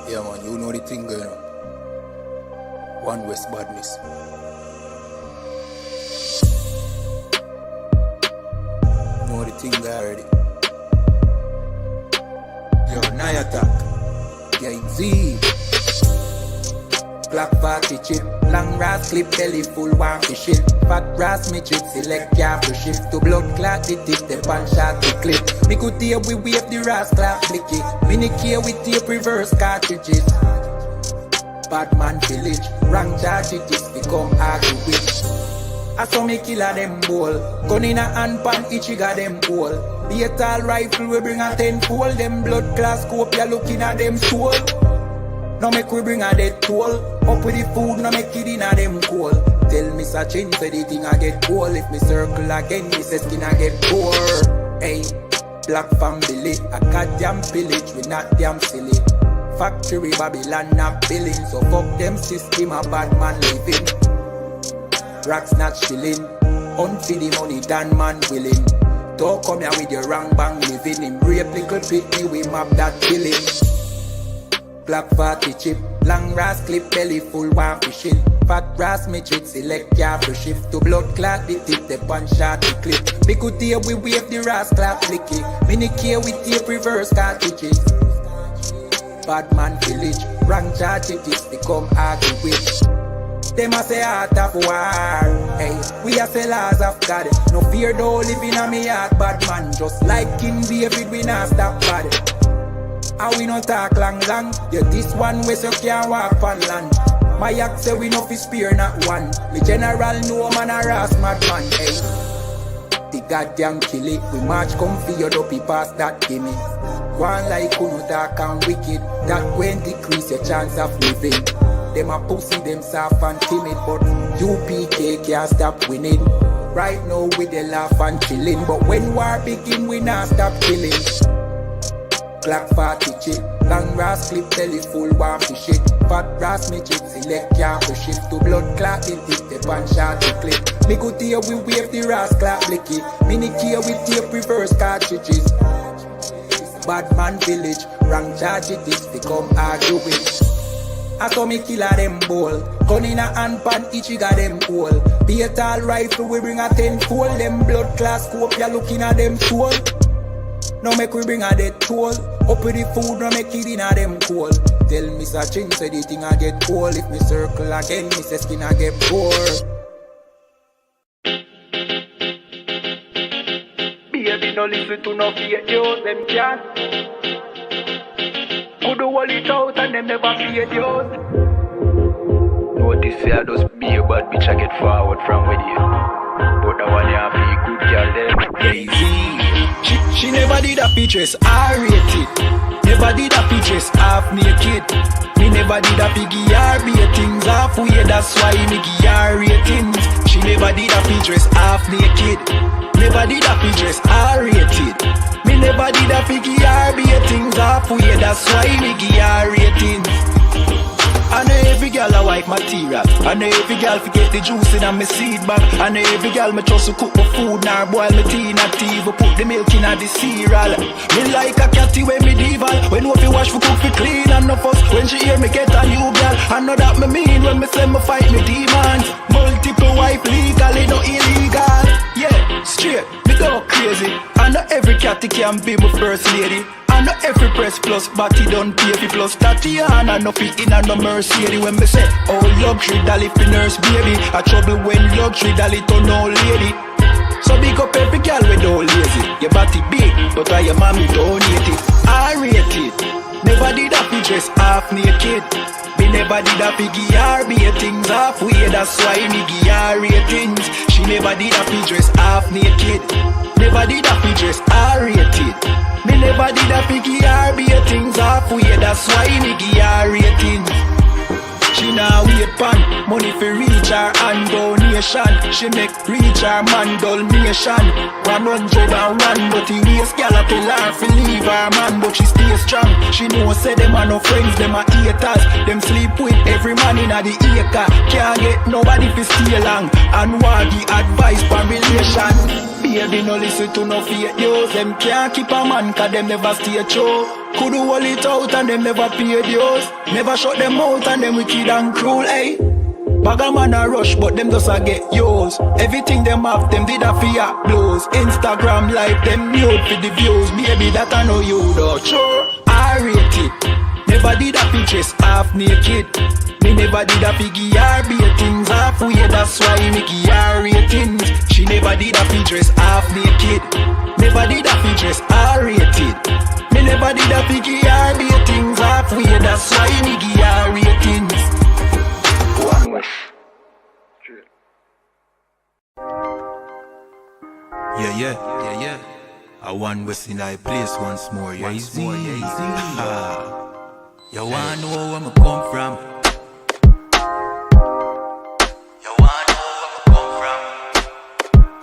Yeah man, you know the thing going on. One West badness. Know the thing already. Yo, night attack. Yeah, Z. Black party chip, long brass clip, belly full, one for shit. Fat brass midget, select ya for shift to blood clot, the tip, the pan shot, the clip. Me could hear we wave the ras clap, flicky. Mini care with tape reverse cartridges. Batman village, rank charges, become argue with. I saw me killer them ball. Gun in a hand pan, each got them ball. Be a tall rifle, we bring a 10-fold. Them blood class scope, ya looking at them soul. Now make we bring a dead toll. Up with the food, now make it in a them cool. Tell me such thing, say the thing I get cool. If me circle again, me say skin I get poor. Hey, black family, a goddamn village, we not damn silly. Factory Babylon not billing, so fuck them system, a bad man living. Racks not chilling, unfeed the money, Dan man willing. Don't come here with your wrong bang living. Him rape little pitney, we map that killing. Black party chip, long brass clip, belly full, one for shit. Fat brass midget, select ya for shift to blood clot, the tip, the punch shot, the clip. Me could hear we wave the ras clap, flicky. Mini care with tape reverse cartridges. Badman village, rank charges, become argue with. Them a say heart of war, hey, we a say laws of God. No fear though living on me heart, bad man. Just like King David, we not stop bad. And we no talk long. Yeah, this one way so can't walk on land. My act say we no fi spear not one. Me general no man a ras madman, hey. The goddamn kill it, we march come for your dopey past that gimme. One like who no dark and wicked, that when decrease your chance of living. Them a pussy, them soft and timid, but UPK can't stop winning. Right now we dey laugh and chilling, but when war begin we not stop killing. Black party chip, long brass clip, belly full, one for shit. Fat brass midget, select ya for shift to blood clot, the tip, the pan shot, the clip. Me could hear we wave the ras clap, blicky. Mini care with tape reverse cartridges. Badman village, rank charges, this become argue with. I saw me killer them ball. Gun in a hand pan, each got them cool. Be a tall rifle, we bring a 10-fold. Them blood class scope, ya looking at them soul. Now make we bring a dead toll. Up with the food, now make it in a them cool. Tell me such thing, say the thing I get cool. If me circle again, me say skin I get poor. Baby, no listen to no fake news, them can't. Could do all it out and them never fake news. Notice I just be a bad bitch, I get forward from with you. But the one you have be good girl them. Lazy. She never did a pictures, R-rated. Never did a pictures, half naked. Me never did a piggy R-ratings, halfway, that's why me give R-ratings. She never did a pictures, half naked. Never did a pictures, R-rated. Me never did a piggy R-ratings, halfway, that's why me give R-ratings. I know every girl a wife material. I know every girl forget the juice in my seed bag. I know every girl me trust to cook my food, nor boil my tea, not tea, but put the milk in the cereal. Me like a catty when medieval. When no fi wash for cook fi clean and no fuss. When she hear me get a new girl, I know that me mean when me say me fight me demons. Multiple wife legally, no illegal. Yeah, straight, me go crazy. I know every catty can be my first lady. I know every press plus, but he don't pay for plus. Tatiana, no fit in and no Mercedes. When me say, oh luxury dolly fi nurse baby. A trouble when luxury dolly turn old lady. So big up every girl with old lazy. Your body big, but I your mommy donate it. I rate it. Never did a fi dress half naked. Me never did a fi give her ratings halfway. That's why me give her ratings. She never did a fi dress half naked. Never did a fi dress R-rated. Me never did a fi give her ratings halfway. That's why me give her ratings. She now wait pan money for reach her and donation. She make reach her man donation. 101, but he waste gal a tell her fi leave her man, but she stay strong. She know say them are no friends, them are haters. Them sleep with every man in a the acre. Can't get nobody fi stay long and want the advice for relation. Baby no listen to no fake news. Them can't keep a man 'cause them never stay true. Could do all it out and them never paid yours. Never shut them out and them wicked and cruel, eh? Bag a man a rush, but them just a get yours. Everything them have, them did a fear blows. Instagram live, them nude for the views. Maybe that I know you though. Sure, I rate it. Never did a pictures half naked. Me never did a piggy things halfway. That's why me give her ratings. She never did a pictures half naked. Never did a pictures R-rated. Me never did a piggy things halfway. That's why me give her ratings. Yeah. I want West in I place once more. Yeah, easy. You wanna know where I come from? You wanna know where I come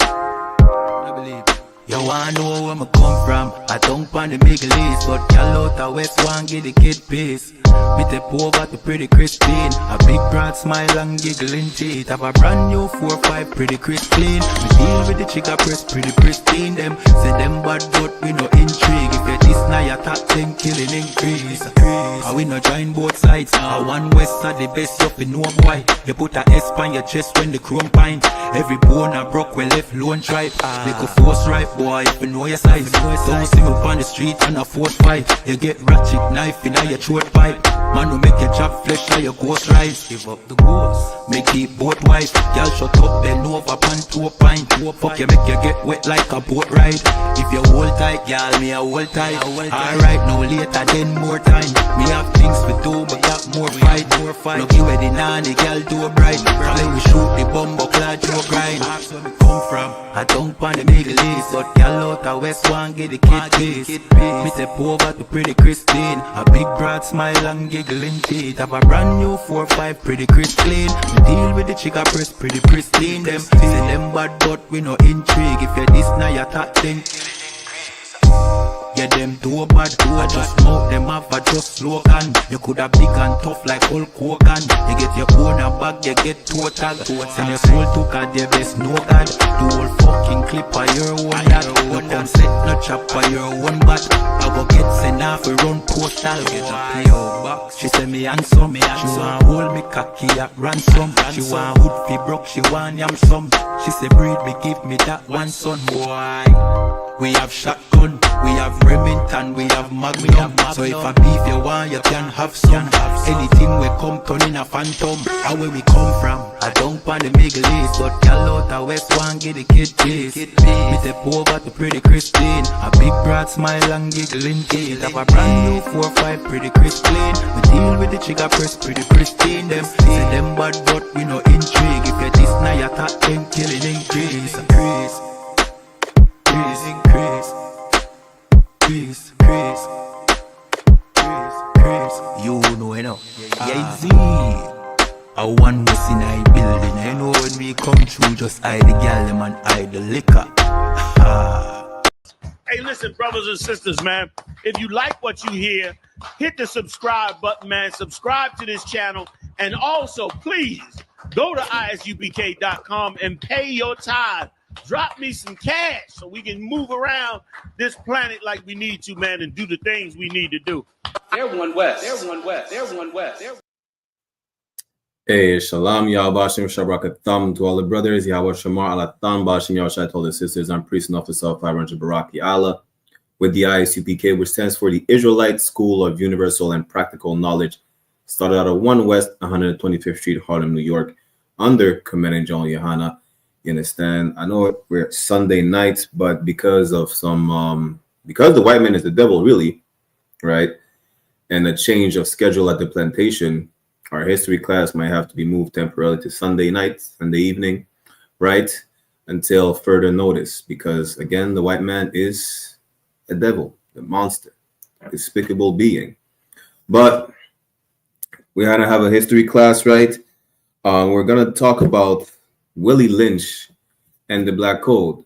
from? I believe. You wanna know where I come from? I don't pan the Middle East, but y'all out the West one get the kid peace. Me tip over to pretty Christine. A big broad smile and giggling teeth. Have a brand new 4-5 pretty crisp clean. We deal with the chica press pretty pristine. Them say them bad but we no intrigue. If you this now your top 10 killing increase. And we no join both sides. One West are the best you fi know boy. You put a S on your chest when the chrome pint. Every bone a broke we left lone tribe. Make a force right boy if you know your size. Don't see me on the street and a force fight. You get ratchet knife in your throat pipe. Man who make your chop flesh like your ghost rise. Give up the ghost. Make it both wife. Y'all shut up, bend over, pan to a pint. Fuck you, make you get wet like a boat ride. If you hold tight, y'all, me a hold tight. Alright, no later, then more time. Me have things to do, but got more fight. Look you ready now, the girl do a bright. Then we shoot the bumbo clad to a grind. That's where we come from. I don't pan the Middle East, but y'all out the West one get the kid piece. Me step over to pretty Christine. A big broad smile and giggling teeth. Have a brand new 4-5 pretty crisp clean. We deal with the chica press pretty pristine. Them say them bad but we no intrigue. If you this now you top 10. Yeah, them do bad, I just smoke them off, I just slogan. You coulda big and tough like Hulk Hogan. You get your own a bag, you get total. Send your soul to God, the best no God. The whole fucking clip of your own that. But them set no chop for your own bat. I go get sent off a run postal. Get a PO box. She say me handsome, she want hold me cocky at ransom. She want hood fi broke, she want yam some. She say breed me, give me that one son. Boy, we have shotgun, we have Remington, we have Magnum. So if a beef you want, you can have some. Anything we come turn in a phantom. How where we come from? I don't pan the Middle East, but y'all out the West one get the kid piece. Me step over to pretty Christine. A big broad smile and giggling teeth. Have a brand new 4-5 pretty crisp clean. We deal with the chica press pretty pristine. Them say them bad but we no intrigue. If you this now you top 10 killing increase. Increase. You know, yeah, see. I want what's in I building. I know when we come through, just hide the gal them and hide the liquor. Hey, listen, brothers and sisters, man. If you like what you hear, hit the subscribe button, man. Subscribe to this channel. And also, please, go to isupk.com and pay your tithe. Drop me some cash so we can move around this planet like we need to, man, and do the things we need to do. They're one West. Hey, Shalom, Yahbashim, Shabrakatham to all the brothers, Yahweh Shamar, Alatham, Bashim, Yahshai, to all the sisters. I'm priest and officer of 500 Baraki Allah with the I.S.U.P.K, which stands for the Israelite School of Universal and Practical Knowledge. Started out of 1 West, 125th Street, Harlem, New York, under Commanding General YAHANNA. You understand? I know we're Sunday night, but because of because the white man is the devil, really, right? And a change of schedule at the plantation, our history class might have to be moved temporarily to Sunday night, Sunday evening, right? Until further notice, because again, the white man is the devil, the monster, despicable being. But we had to have a history class, right? We're gonna talk about Willie Lynch and the Black Code.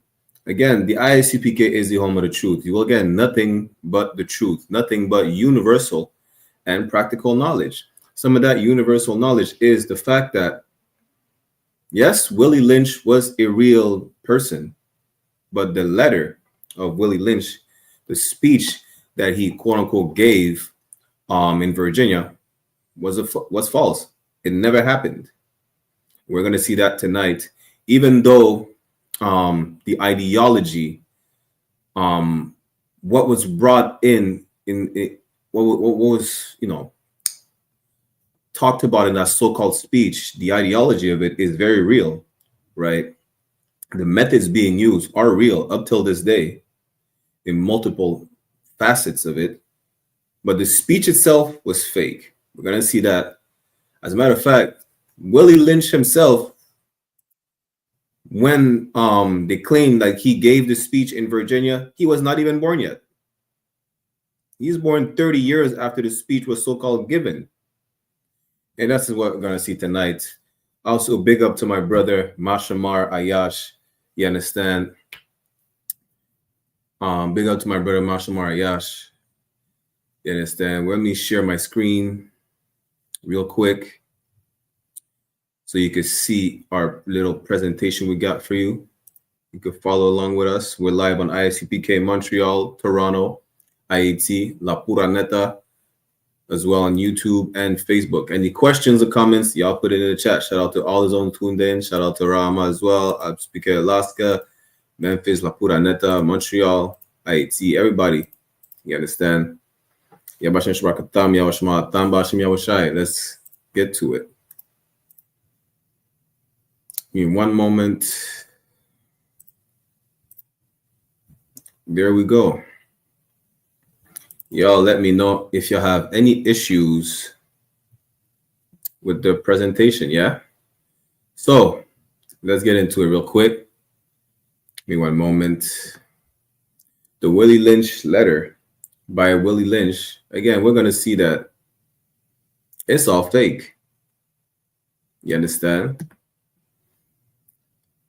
Again, the I.S.U.P.K is the home of the truth. You will get nothing but the truth, nothing but universal and practical knowledge. Some of that universal knowledge is the fact that, yes, Willie Lynch was a real person, but the letter of Willie Lynch, the speech that he quote unquote gave in Virginia was false. It never happened. We're going to see that tonight, even though the ideology, what was brought what was, talked about in that so-called speech, the ideology of it is very real, right? The methods being used are real up till this day in multiple facets of it, but the speech itself was fake. We're going to see that. As a matter of fact, Willie Lynch himself, when they claimed that he gave the speech in Virginia, he was not even born yet. He's born 30 years after the speech was so-called given. And that's what we're going to see tonight. Also, big up to my brother, Mashamar Ayash. You understand? Big up to my brother, Mashamar Ayash. You understand? Let me share my screen real quick so you can see our little presentation we got for you. You can follow along with us. We're live on I.S.U.P.K, Montreal, Toronto, IET, La Pura Neta, as well on YouTube and Facebook. Any questions or comments, y'all put it in the chat. Shout out to all the zone tuned in. Shout out to Rama as well. I.S.U.P.K, Alaska, Memphis, La Pura Neta, Montreal, IET, everybody. You understand? Let's get to it. Give me one moment. There we go. Y'all let me know if you have any issues with the presentation, yeah? So let's get into it real quick. Give me one moment. The Willie Lynch letter by Willie Lynch. Again, we're going to see that it's all fake. You understand?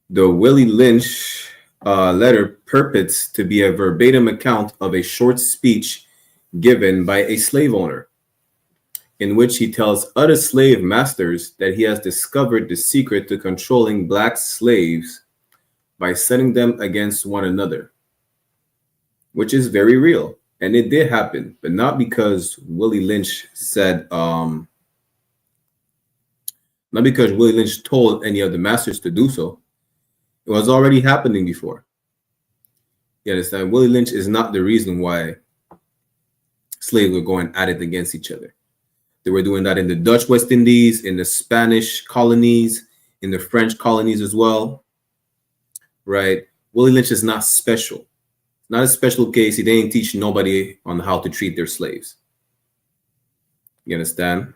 The Willie Lynch letter purports to be a verbatim account of a short speech given by a slave owner, in which he tells other slave masters that he has discovered the secret to controlling black slaves by setting them against one another, which is very real. And it did happen, but not because Willie Lynch said, not because Willie Lynch told any of the masters to do so. It was already happening before. You understand? Willie Lynch is not the reason why slaves were going at it against each other. They were doing that in the Dutch West Indies, in the Spanish colonies, in the French colonies as well, right? Willie Lynch is not special. Not a special case. He didn't teach nobody on how to treat their slaves. You understand?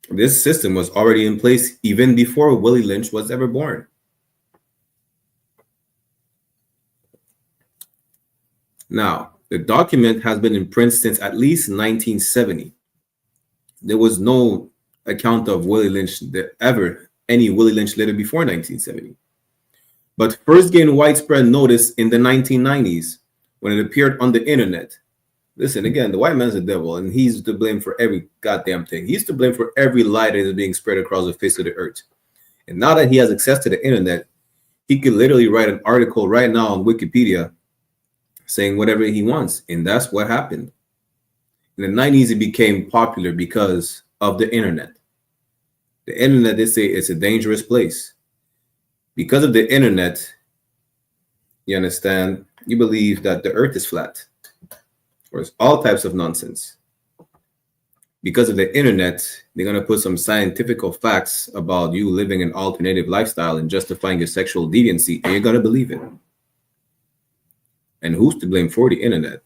This system was already in place even before Willie Lynch was ever born. Now, the document has been in print since at least 1970. There was no account of Willie Lynch, any Willie Lynch letter before 1970. But first gained widespread notice in the 1990s when it appeared on the internet. Listen, again, the white man's the devil, and he's to blame for every goddamn thing. He's to blame for every lie that is being spread across the face of the earth. And now that he has access to the internet, he could literally write an article right now on Wikipedia saying whatever he wants. And that's what happened. In the 90s, it became popular because of the internet. The internet, they say it's a dangerous place. Because of the internet, you understand, you believe that the earth is flat. Or it's all types of nonsense. Because of the internet, they're going to put some scientific facts about you living an alternative lifestyle and justifying your sexual deviancy, and you're going to believe it. And who's to blame for the internet?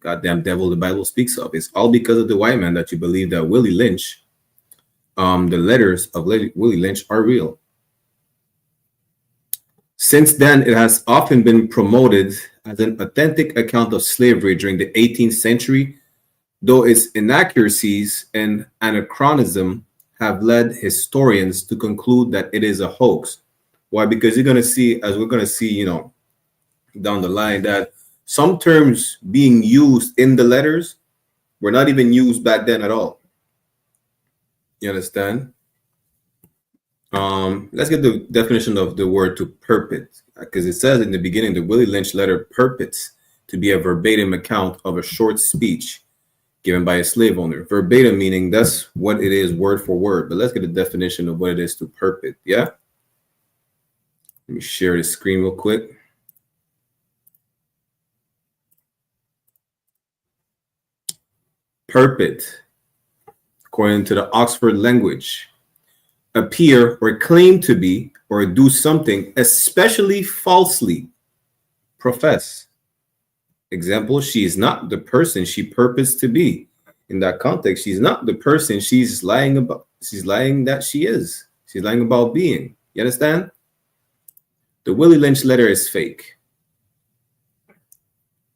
Goddamn devil the Bible speaks of. It's all because of the white man that you believe that Willie Lynch, the letters of Willie Lynch are real. Since then, it has often been promoted as an authentic account of slavery during the 18th century, though its inaccuracies and anachronism have led historians to conclude that it is a hoax. Why? Because you're going to see, as we're going to see, down the line, that some terms being used in the letters were not even used back then at all. You understand? Let's get the definition of the word to purport, because it says in the beginning, the Willie Lynch letter purports to be a verbatim account of a short speech given by a slave owner. Verbatim meaning that's what it is word for word. But let's get a definition of what it is to perpet. Yeah. Let me share the screen real quick. Perpet, according to the Oxford language, appear or claim to be or do something, especially falsely profess. Example, she is not the person she purports to be. In that context, she's not the person she's lying about. She's lying that she is. She's lying about being. You understand? The Willie Lynch letter is fake.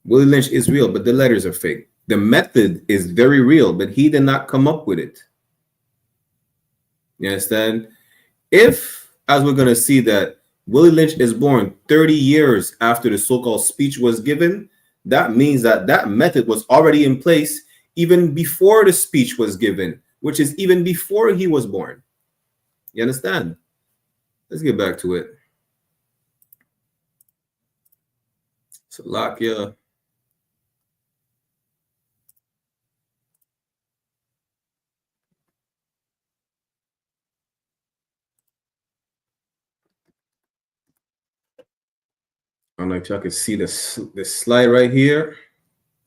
Willie Lynch is real, but the letters are fake. The method is very real, but he did not come up with it. You understand? If, as we're going to see, that Willie Lynch is born 30 years after the so-called speech was given, that means that that method was already in place even before the speech was given, which is even before he was born. You understand? Let's get back to it. Salakia. I don't know if y'all can see this slide right here.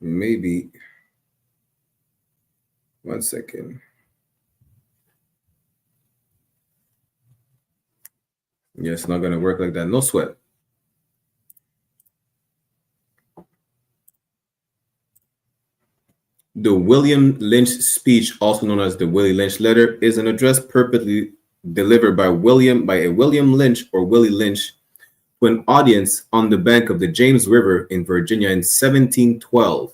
Maybe. One second. Yeah, it's not going to work like that. No sweat. The William Lynch speech, also known as the Willie Lynch letter, is an address purportedly delivered by a William Lynch or Willie Lynch to an audience on the bank of the James River in Virginia in 1712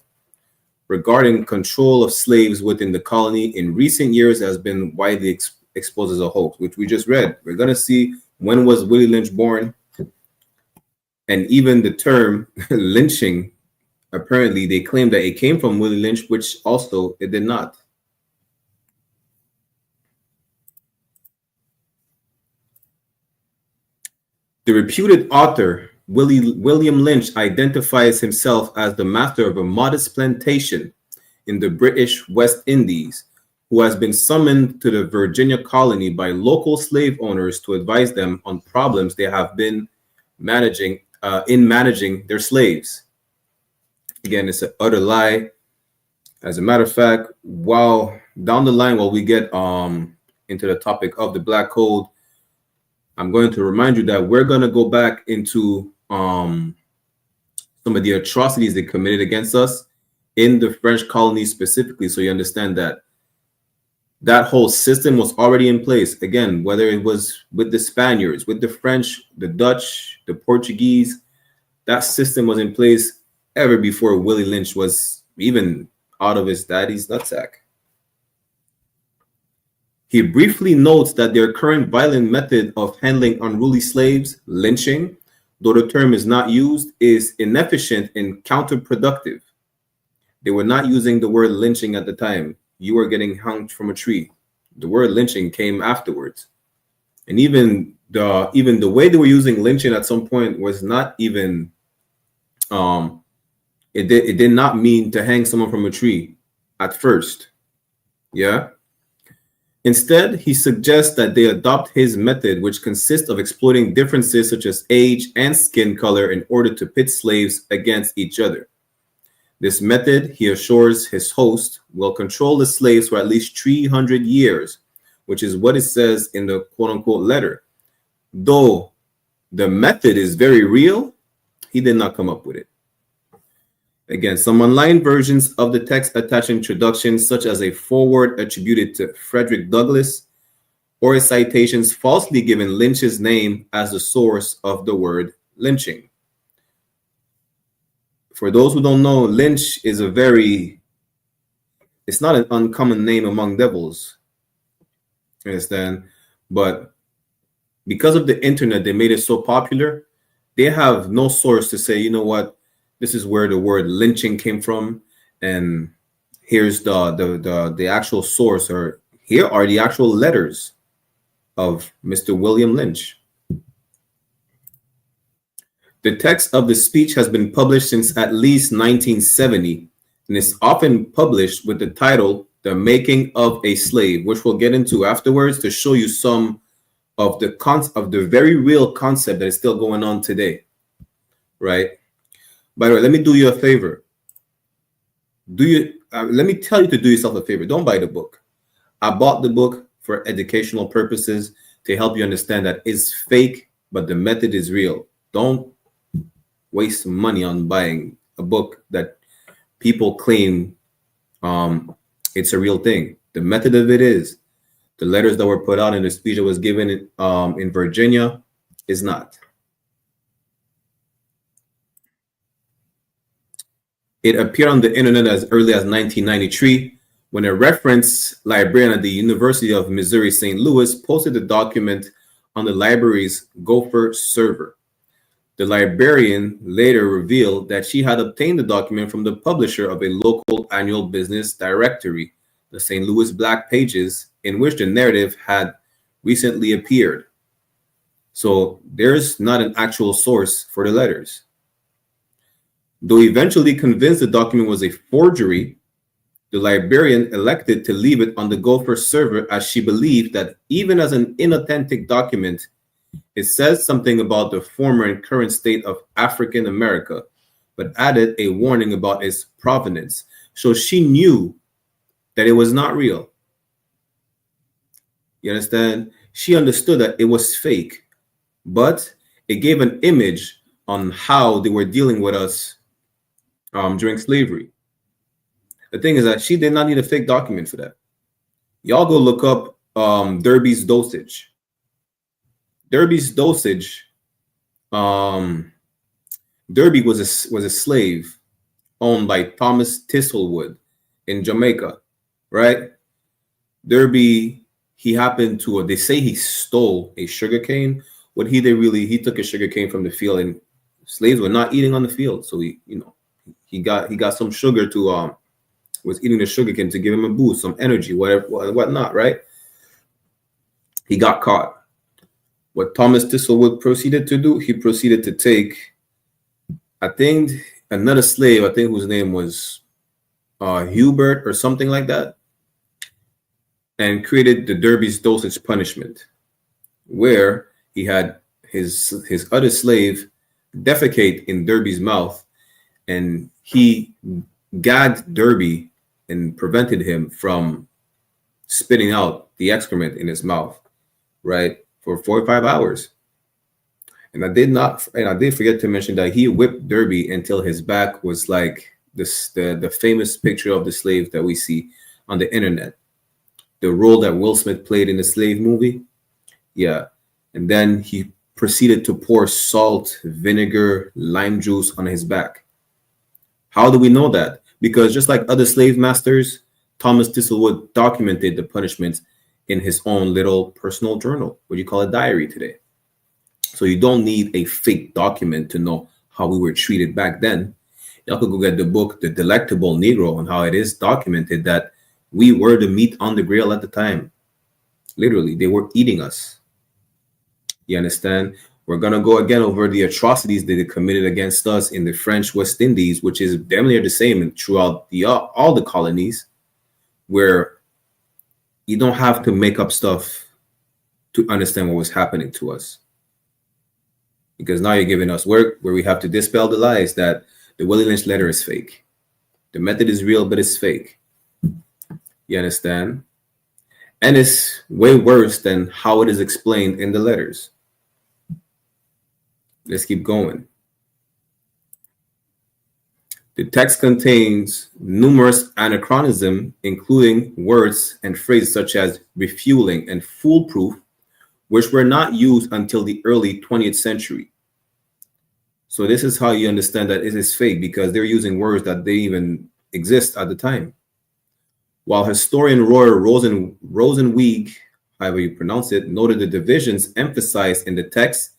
regarding control of slaves within the colony. In recent years has been widely exposed as a hoax, which we just read. We're going to see when was Willie Lynch born, and even the term lynching, apparently they claim that it came from Willie Lynch, which also it did not. The reputed author, William Lynch, identifies himself as the master of a modest plantation in the British West Indies, who has been summoned to the Virginia colony by local slave owners to advise them on problems they have been managing their slaves. Again, it's an utter lie. As a matter of fact, while down the line, while we get into the topic of the Black Code, I'm going to remind you that we're going to go back into some of the atrocities they committed against us in the French colonies specifically, so you understand that that whole system was already in place. Again, whether it was with the Spaniards, with the French, the Dutch, the Portuguese, that system was in place ever before Willie Lynch was even out of his daddy's nutsack. He briefly notes that their current violent method of handling unruly slaves, lynching, though the term is not used, is inefficient and counterproductive. They were not using the word lynching at the time. You were getting hung from a tree. The word lynching came afterwards. And even the way they were using lynching at some point was not even it did not mean to hang someone from a tree at first. Yeah. Instead, he suggests that they adopt his method, which consists of exploiting differences such as age and skin color in order to pit slaves against each other. This method, he assures his host, will control the slaves for at least 300 years, which is what it says in the quote-unquote letter. Though the method is very real, he did not come up with it. Again, some online versions of the text attach introductions such as a foreword attributed to Frederick Douglass or citations falsely giving Lynch's name as the source of the word lynching. For those who don't know, Lynch is it's not an uncommon name among devils. You understand? But because of the internet, they made it so popular, they have no source to say, you know what, this is where the word lynching came from, and here's the actual source, or here are the actual letters of Mr. William Lynch. The text of the speech has been published since at least 1970 and is often published with the title The Making of a Slave, which we'll get into afterwards to show you some of the very real concept that is still going on today, right? By the way, let me do you a favor. Let me tell you to do yourself a favor. Don't buy the book. I bought the book for educational purposes to help you understand that it's fake, but the method is real. Don't waste money on buying a book that people claim it's a real thing. The method of it is the letters that were put out in the speech that was given in Virginia is not. It appeared on the internet as early as 1993 when a reference librarian at the University of Missouri St. Louis posted the document on the library's Gopher server. The librarian later revealed that she had obtained the document from the publisher of a local annual business directory, the St. Louis Black Pages, in which the narrative had recently appeared. So there's not an actual source for the letters. Though eventually convinced the document was a forgery, the librarian elected to leave it on the Gopher server as she believed that even as an inauthentic document, it says something about the former and current state of African America, but added a warning about its provenance. So she knew that it was not real. You understand? She understood that it was fake, but it gave an image on how they were dealing with us during slavery. The thing is that she did not need a fake document for that. Y'all go look up Derby's dosage. Derby's dosage. Derby was a slave owned by Thomas Thistlewood in Jamaica, right? Derby, he happened to, they say he stole a sugar cane. What he did really, he took a sugar cane from the field, and slaves were not eating on the field, so he got some sugar to was eating the sugar cane to give him a boost, some energy, whatnot, right? He got caught. What Thomas Thistlewood proceeded to do, he proceeded to take, I think, another slave, I think whose name was Hubert or something like that, and created the Derby's dosage punishment, where he had his other slave defecate in Derby's mouth, and he gagged Derby and prevented him from spitting out the excrement in his mouth, right, for 4 or 5 hours. And I did forget to mention that he whipped Derby until his back was like this, the famous picture of the slave that we see on the internet, the role that Will Smith played in the slave movie. Yeah. And then he proceeded to pour salt, vinegar, lime juice on his back. How do we know that? Because just like other slave masters, Thomas Thistlewood documented the punishments in his own little personal journal, what you call a diary today. So you don't need a fake document to know how we were treated back then. Y'all could go get the book, The Delectable Negro, and how it is documented that we were the meat on the grill at the time. Literally, they were eating us. You understand? We're going to go again over the atrocities that they committed against us in the French West Indies, which is damn near the same throughout all the colonies, where you don't have to make up stuff to understand what was happening to us. Because now you're giving us work where we have to dispel the lies that the Willie Lynch letter is fake. The method is real, but it's fake. You understand? And it's way worse than how it is explained in the letters. Let's keep going. The text contains numerous anachronisms, including words and phrases such as refueling and foolproof, which were not used until the early 20th century. So this is how you understand that it is fake, because they're using words that didn't even exist at the time. While historian Roy Rosenweig, however you pronounce it, noted the divisions emphasized in the text,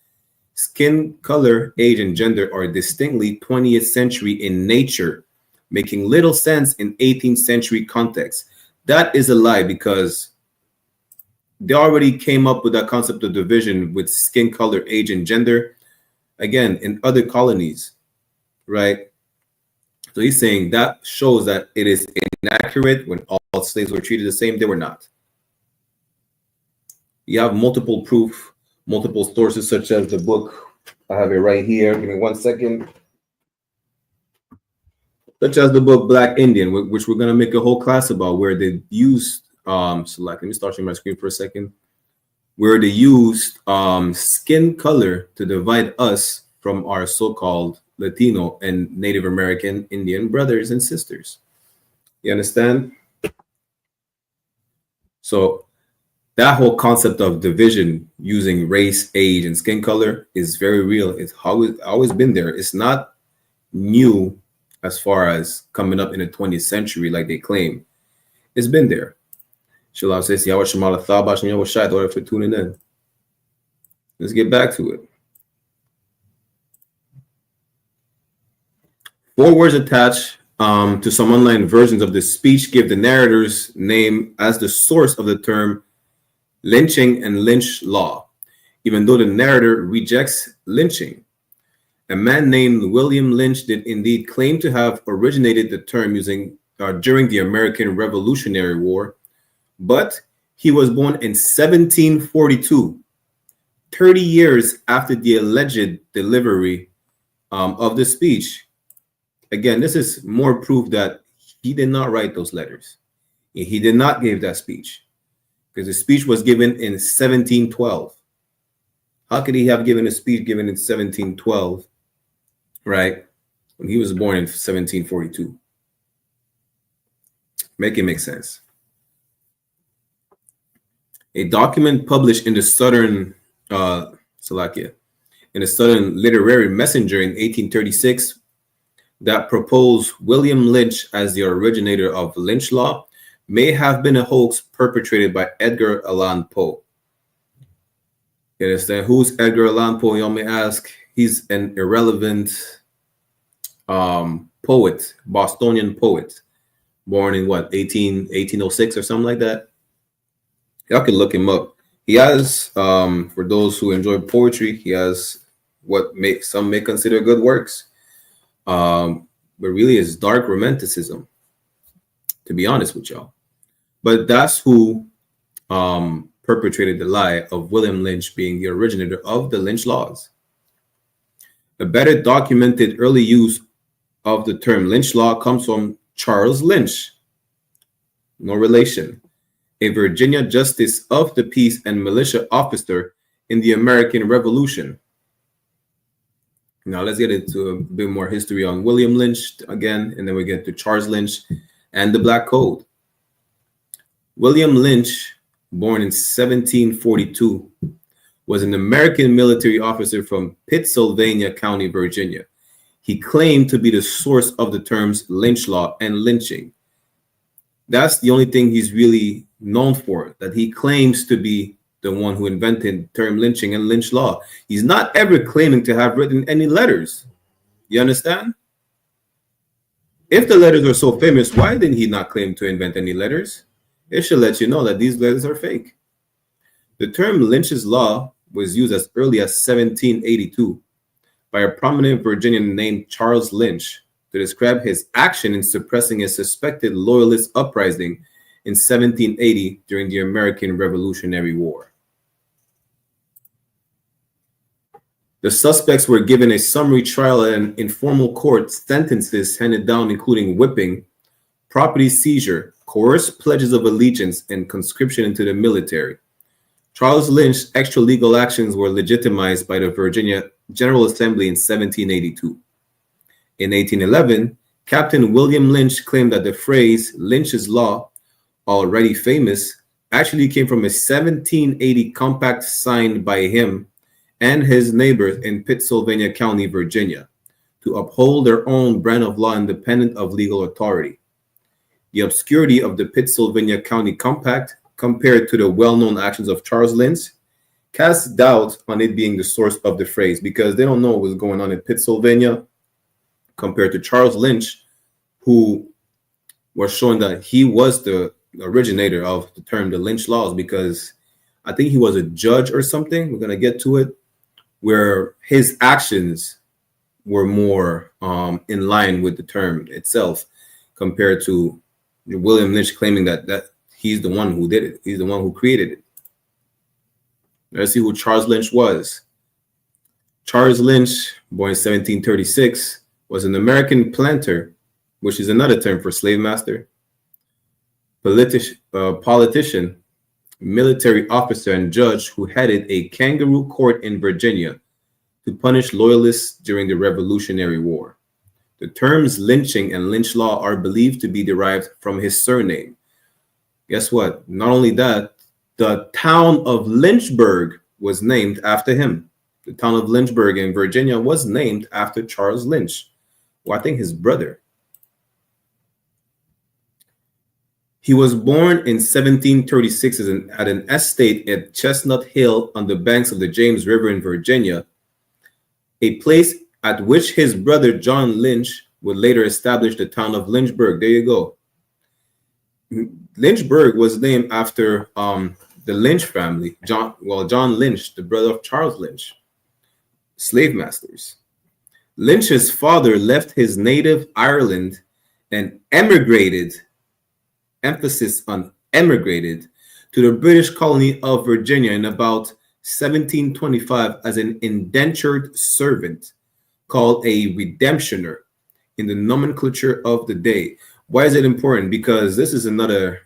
skin color, age, and gender are distinctly 20th century in nature, making little sense in 18th century context. That is a lie, because they already came up with that concept of division with skin color, age, and gender again, in other colonies, right? So he's saying that shows that it is inaccurate when all slaves were treated the same. They were not. You have multiple proof, multiple sources, such as the book. I have it right here. Give me 1 second. Such as the book Black Indian, which we're going to make a whole class about, where they used, let me start sharing my screen for a second, where they used skin color to divide us from our so-called Latino and Native American Indian brothers and sisters. You understand? So that whole concept of division using race, age, and skin color is very real. It's always been there. It's not new as far as coming up in the 20th century like they claim. It's been there. Shalom says, for tuning in. Let's get back to it. 4 words attached to some online versions of the speech give the narrator's name as the source of the term lynching and lynch law, even though the narrator rejects lynching. A man named William Lynch did indeed claim to have originated the term during the American Revolutionary War, but he was born in 1742, 30 years after the alleged delivery of the speech. Again, this is more proof that he did not write those letters. He did not give that speech, because the speech was given in 1712. How could he have given a speech given in 1712, right, when he was born in 1742? Make it make sense. A document published in the Southern Literary Messenger in 1836 that proposed William Lynch as the originator of lynch law may have been a hoax perpetrated by Edgar Allan Poe. You understand? Who's Edgar Allan Poe? Y'all may ask. He's an irrelevant poet, Bostonian poet, born in 1806 or something like that. Y'all can look him up. He has, for those who enjoy poetry, he has what some may consider good works. But really it's dark romanticism, to be honest with y'all. But that's who perpetrated the lie of William Lynch being the originator of the lynch laws. A better documented early use of the term lynch law comes from Charles Lynch, no relation, a Virginia justice of the peace and militia officer in the American Revolution. Now let's get into a bit more history on William Lynch again, and then we get to Charles Lynch and the Black Code. William Lynch, born in 1742, was an American military officer from Pittsylvania County, Virginia. He claimed to be the source of the terms lynch law and lynching. That's the only thing he's really known for, that he claims to be the one who invented the term lynching and lynch law. He's not ever claiming to have written any letters. You understand? If the letters are so famous, why didn't he not claim to invent any letters? It should let you know that these letters are fake. The term Lynch's law was used as early as 1782 by a prominent Virginian named Charles Lynch to describe his action in suppressing a suspected loyalist uprising in 1780 during the American Revolutionary War. The suspects were given a summary trial and informal court sentences handed down, including whipping, property seizure, coerced pledges of allegiance, and conscription into the military. Charles Lynch's extra-legal actions were legitimized by the Virginia General Assembly in 1782. In 1811, Captain William Lynch claimed that the phrase Lynch's Law, already famous, actually came from a 1780 compact signed by him and his neighbors in Pittsylvania County, Virginia, to uphold their own brand of law independent of legal authority. The obscurity of the Pittsylvania County Compact, compared to the well-known actions of Charles Lynch, casts doubt on it being the source of the phrase, because they don't know what was going on in Pennsylvania compared to Charles Lynch, who was showing that he was the originator of the term the lynch laws, because I think he was a judge or something. We're going to get to it. where his actions were more in line with the term itself, compared to William Lynch claiming that he's the one who did it. He's the one who created it. Let's see who Charles Lynch was. Charles Lynch, born in 1736, was an American planter, which is another term for slave master, politician, military officer, and judge who headed a kangaroo court in Virginia to punish loyalists during the Revolutionary War. The terms lynching and lynch law are believed to be derived from his surname. Guess what? Not only that, the town of Lynchburg was named after him. The town of Lynchburg in Virginia was named after Charles Lynch. Well, I think his brother. He was born in 1736 at an estate at Chestnut Hill on the banks of the James River in Virginia, a place at which his brother John Lynch would later establish the town of Lynchburg. There you go. Lynchburg was named after the Lynch family. John Lynch, the brother of Charles Lynch, slave masters. Lynch's father left his native Ireland and emigrated, emphasis on emigrated, to the British colony of Virginia in about 1725 as an indentured servant called a redemptioner in the nomenclature of the day. Why is it important? Because this is another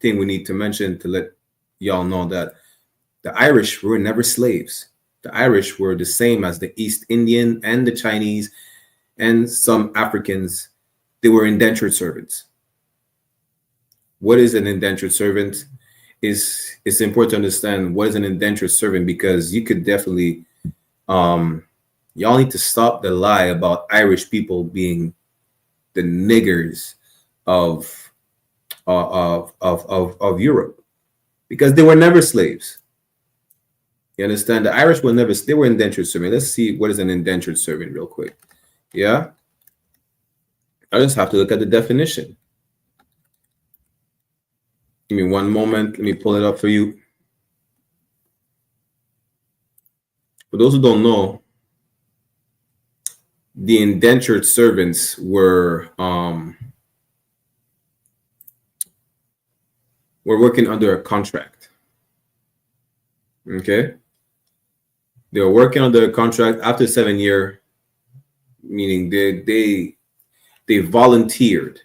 thing we need to mention to let y'all know that the Irish were never slaves. The Irish were the same as the East Indian and the Chinese and some Africans. They were indentured servants. What is an indentured servant? It's important to understand what is an indentured servant, because you could definitely y'all need to stop the lie about Irish people being the niggers of Europe, because they were never slaves. You understand? The Irish were never, they were indentured servant. Let's see what is an indentured servant real quick. Yeah. I just have to look at the definition. Give me one moment. Let me pull it up for you. For those who don't know, the indentured servants were working under a contract. Okay, they were working under a contract after 7 years, meaning they volunteered.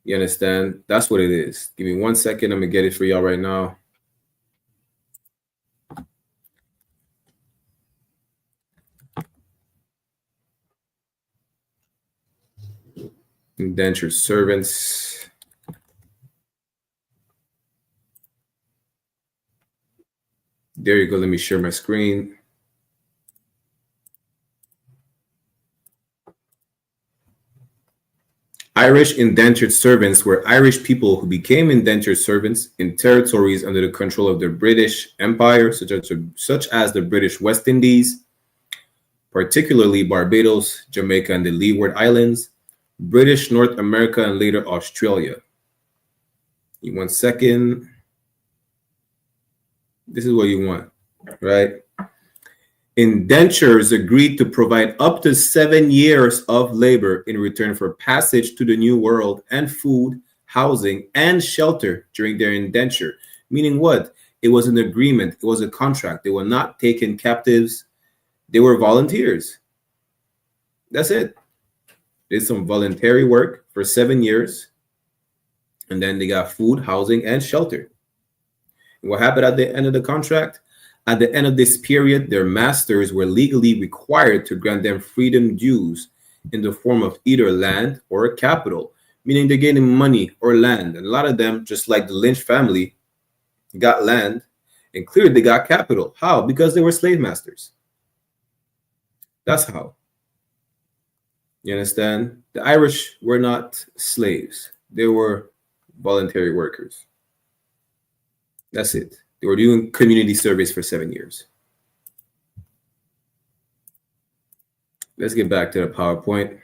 You understand? That's what it is. Give me 1 second. I'm gonna get it for y'all right now. Indentured servants. There you go. Let me share my screen. Irish indentured servants were Irish people who became indentured servants in territories under the control of the British Empire, such as the British West Indies, particularly Barbados, Jamaica, and the Leeward Islands, British North America, and later Australia. Give me 1 second. This is what you want, right? Indentures agreed to provide up to 7 years of labor in return for passage to the New World and food, housing, and shelter during their indenture. Meaning what? It was an agreement. It was a contract. They were not taken captives. They were volunteers. That's it. Did some voluntary work for 7 years, and then they got food, housing, and shelter. And what happened at the end of the contract? At the end of this period, their masters were legally required to grant them freedom dues in the form of either land or a capital, meaning they're getting money or land. And a lot of them, just like the Lynch family, got land, and clearly they got capital. How? Because they were slave masters. That's how. You understand? The Irish were not slaves. They were voluntary workers. That's it. They were doing community service for 7 years. Let's get back to the PowerPoint.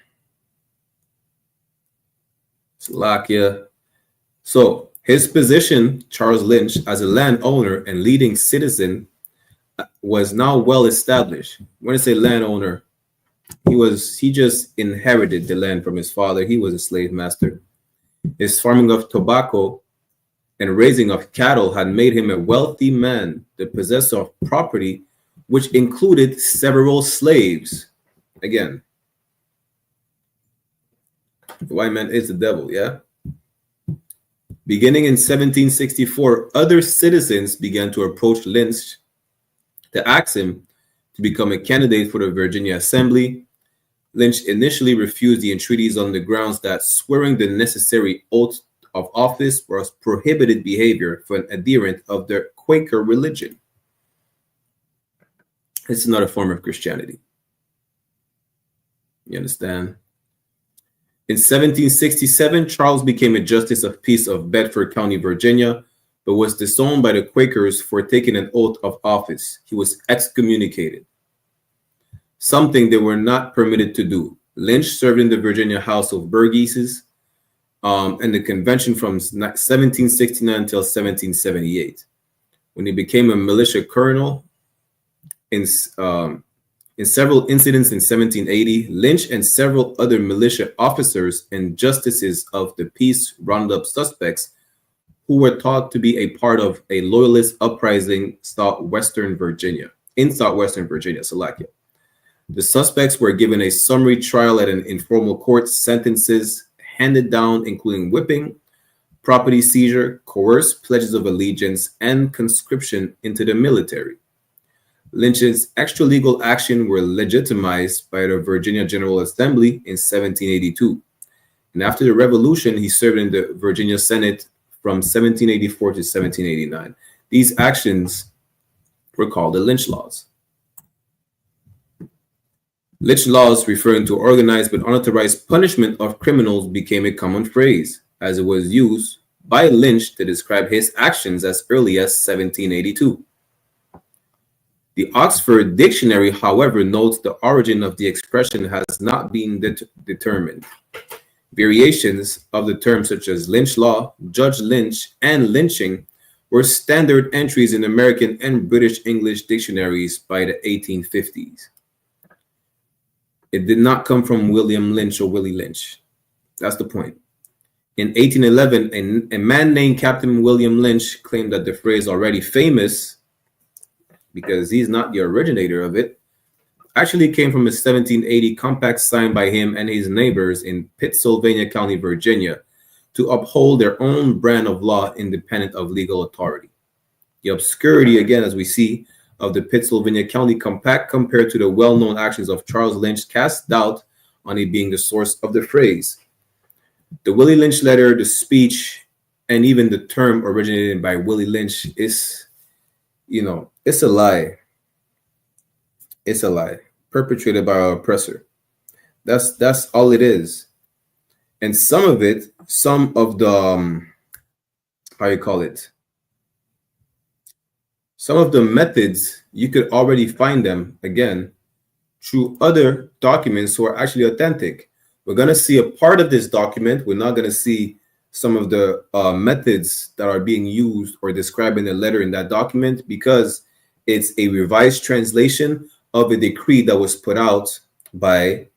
Slovakia. So his position, Charles Lynch, as a landowner and leading citizen was now well established. When I say landowner, he just inherited the land from his father. He was a slave master. His farming of tobacco and raising of cattle had made him a wealthy man, the possessor of property, which included several slaves. Again, the white man is the devil, yeah? Beginning in 1764, other citizens began to approach Lynch to ask him to become a candidate for the Virginia Assembly. Lynch initially refused the entreaties on the grounds that swearing the necessary oath of office was prohibited behavior for an adherent of the Quaker religion. It's another form of Christianity. You understand? In 1767, Charles became a justice of peace of Bedford County, Virginia, but was disowned by the Quakers for taking an oath of office. He was excommunicated, something they were not permitted to do. Lynch served in the Virginia House of Burgesses and the convention from 1769 until 1778. When he became a militia colonel in several incidents in 1780, Lynch and several other militia officers and justices of the peace rounded up suspects who were thought to be a part of a loyalist uprising in southwestern Virginia, Slovakia. The suspects were given a summary trial at an informal court, sentences handed down, including whipping, property seizure, coerced pledges of allegiance, and conscription into the military. Lynch's extra-legal action were legitimized by the Virginia General Assembly in 1782. And after the Revolution, he served in the Virginia Senate from 1784 to 1789. These actions were called the Lynch Laws. Lynch laws, referring to organized but unauthorized punishment of criminals, became a common phrase, as it was used by Lynch to describe his actions as early as 1782. The Oxford Dictionary, however, notes the origin of the expression has not been determined. Variations of the term such as Lynch law, Judge Lynch, and lynching were standard entries in American and British English dictionaries by the 1850s. It did not come from William Lynch or Willie Lynch. That's the point. In 1811, a man named Captain William Lynch claimed that the phrase, already famous, because he's not the originator of it, actually came from a 1780 compact signed by him and his neighbors in Pittsylvania County, Virginia, to uphold their own brand of law independent of legal authority. The obscurity, again, as we see, of the Pittsylvania County Compact compared to the well-known actions of Charles Lynch cast doubt on it being the source of the phrase. The Willie Lynch letter, the speech, and even the term originated by Willie Lynch is, it's a lie. It's a lie perpetrated by our oppressor. That's all it is. And some of the some of the methods, you could already find them, again, through other documents who are actually authentic. We're going to see a part of this document. We're not going to see some of the methods that are being used or described in the letter in that document, because it's a revised translation of a decree that was put out by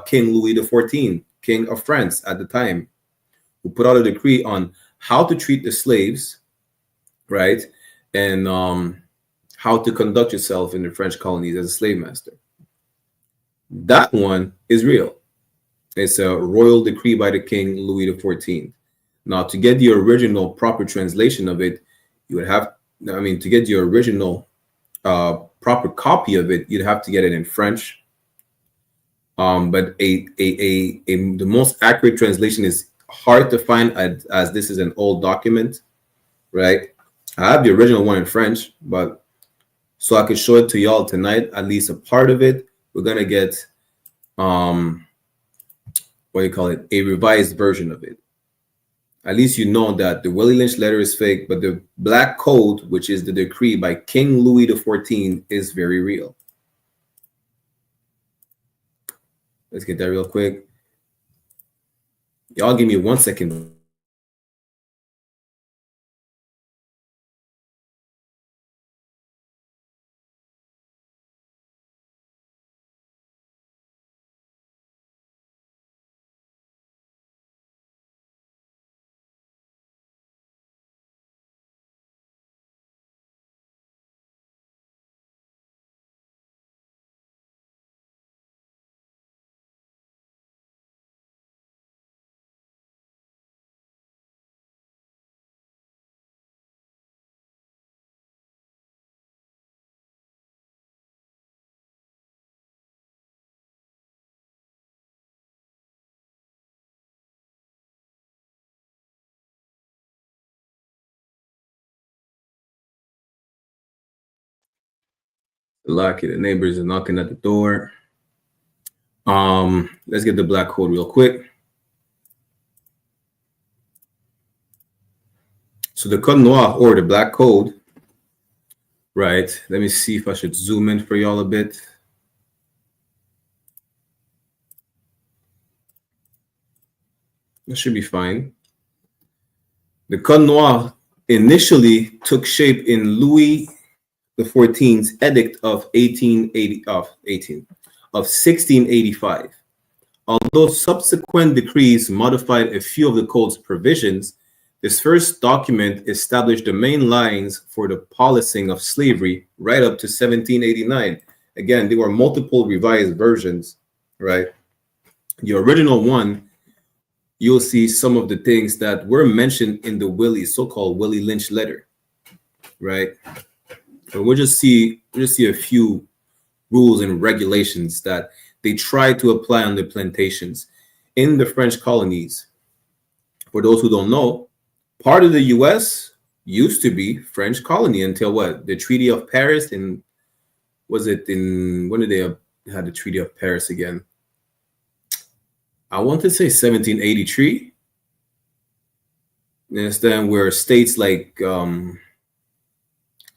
King Louis XIV, King of France at the time, who put out a decree on how to treat the slaves, right? And how to conduct yourself in the French colonies as a slave master. That one is real. It's a royal decree by the King Louis XIV. Now, to get the original proper translation of it, you would have, to get the original proper copy of it, you'd have to get it in French. But the most accurate translation is hard to find, as this is an old document, right? I have the original one in French, but so I could show it to y'all tonight, at least a part of it. We're gonna get a revised version of it. At least you know that the Willie Lynch letter is fake, but the Black Code, which is the decree by King Louis XIV, is very real. Let's get that real quick. Y'all give me 1 second. Lucky the neighbors are knocking at the door. Let's get the black code real quick. So the code noir, or the black code, right? Let me see if I should zoom in for y'all a bit. That should be fine. The code noir initially took shape in Louis XIV's edict of 1685. Although subsequent decrees modified a few of the code's provisions, this first document established the main lines for the policing of slavery right up to 1789. Again, there were multiple revised versions, right? The original one, you'll see some of the things that were mentioned in the Willie, so-called Willie Lynch letter, right? But we'll just see a few rules and regulations that they tried to apply on the plantations in the French colonies. For those who don't know, part of the U.S. used to be French colony until what? The Treaty of Paris when did they have the Treaty of Paris again? I want to say 1783. You understand, where states like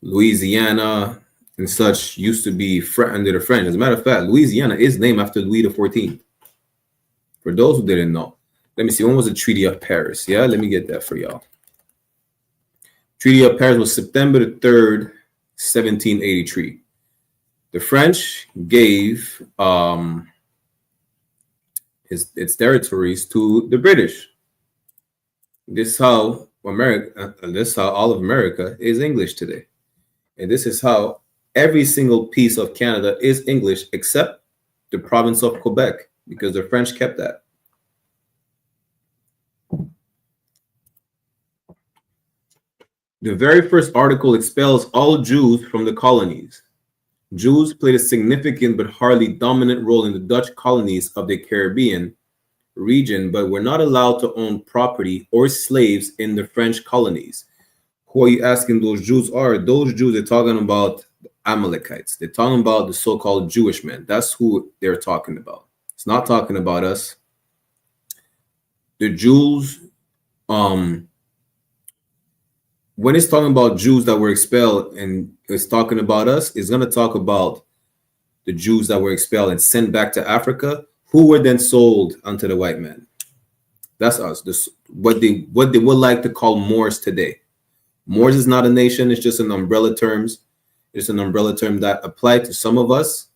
Louisiana and such used to be under the French. As a matter of fact, Louisiana is named after Louis XIV. For those who didn't know. Let me see, when was the Treaty of Paris? Yeah, let me get that for y'all. Treaty of Paris was September the 3rd, 1783. The French gave its territories to the British. This is how all of America is English today. And this is how every single piece of Canada is English except the province of Quebec, because the French kept that. The very first article expels all Jews from the colonies. Jews played a significant but hardly dominant role in the Dutch colonies of the Caribbean region, but were not allowed to own property or slaves in the French colonies. Who are you asking those Jews are? Those Jews are talking about the Amalekites. They're talking about the so-called Jewish men. That's who they're talking about. It's not talking about us. The Jews, when it's talking about Jews that were expelled and it's talking about us, it's going to talk about the Jews that were expelled and sent back to Africa, who were then sold unto the white man. That's us. What they would like to call Moors today. Moors is not a nation. It's just an umbrella terms. It's an umbrella term that applied to some of us.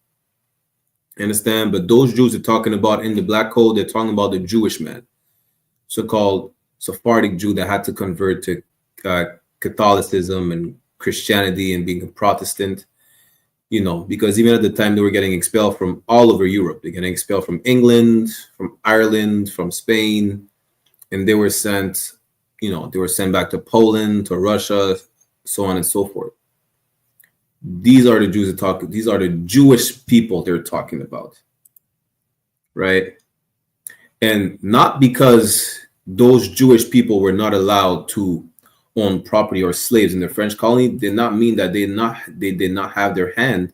Understand? But those Jews are talking about in the Black Code, they're talking about the Jewish man, so-called Sephardic Jew that had to convert to Catholicism and Christianity and being a Protestant, because even at the time they were getting expelled from all over Europe. They're getting expelled from England, from Ireland, from Spain, and they were sent back to Poland, to Russia, so on and so forth. These are the Jews that talk. These are the Jewish people they're talking about, right? And not because those Jewish people were not allowed to own property or slaves in the French colony did not mean that they did not have their hand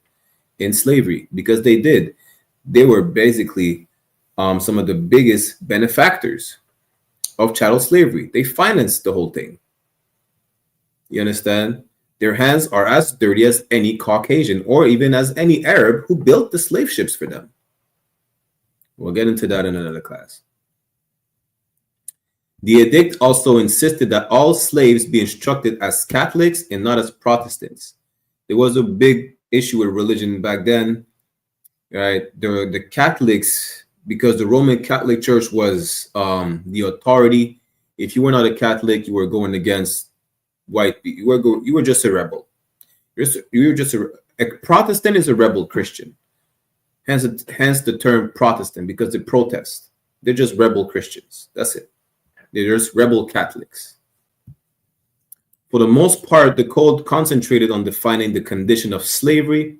in slavery, because they did. They were basically some of the biggest benefactors of chattel slavery. They financed the whole thing. You understand? Their hands are as dirty as any Caucasian or even as any Arab who built the slave ships for them. We'll get into that in another class. The edict also insisted that all slaves be instructed as Catholics and not as Protestants. There was a big issue with religion back then, right? The Catholics, because the Roman Catholic Church was the authority. If you were not a Catholic, you were going against white people. You were just a rebel. You were just a Protestant is a rebel Christian. Hence the term Protestant, because they protest. They're just rebel Christians. That's it. They're just rebel Catholics. For the most part, the code concentrated on defining the condition of slavery,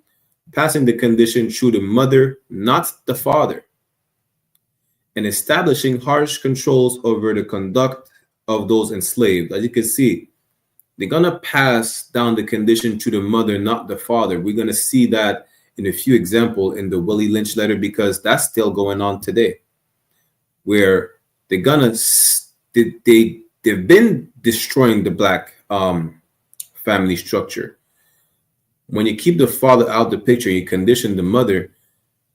passing the condition through the mother, not the father, and establishing harsh controls over the conduct of those enslaved. As you can see, they're going to pass down the condition to the mother, not the father. We're going to see that in a few examples in the Willie Lynch letter, because that's still going on today, where they've been destroying the black family structure. When you keep the father out of the picture, you condition the mother,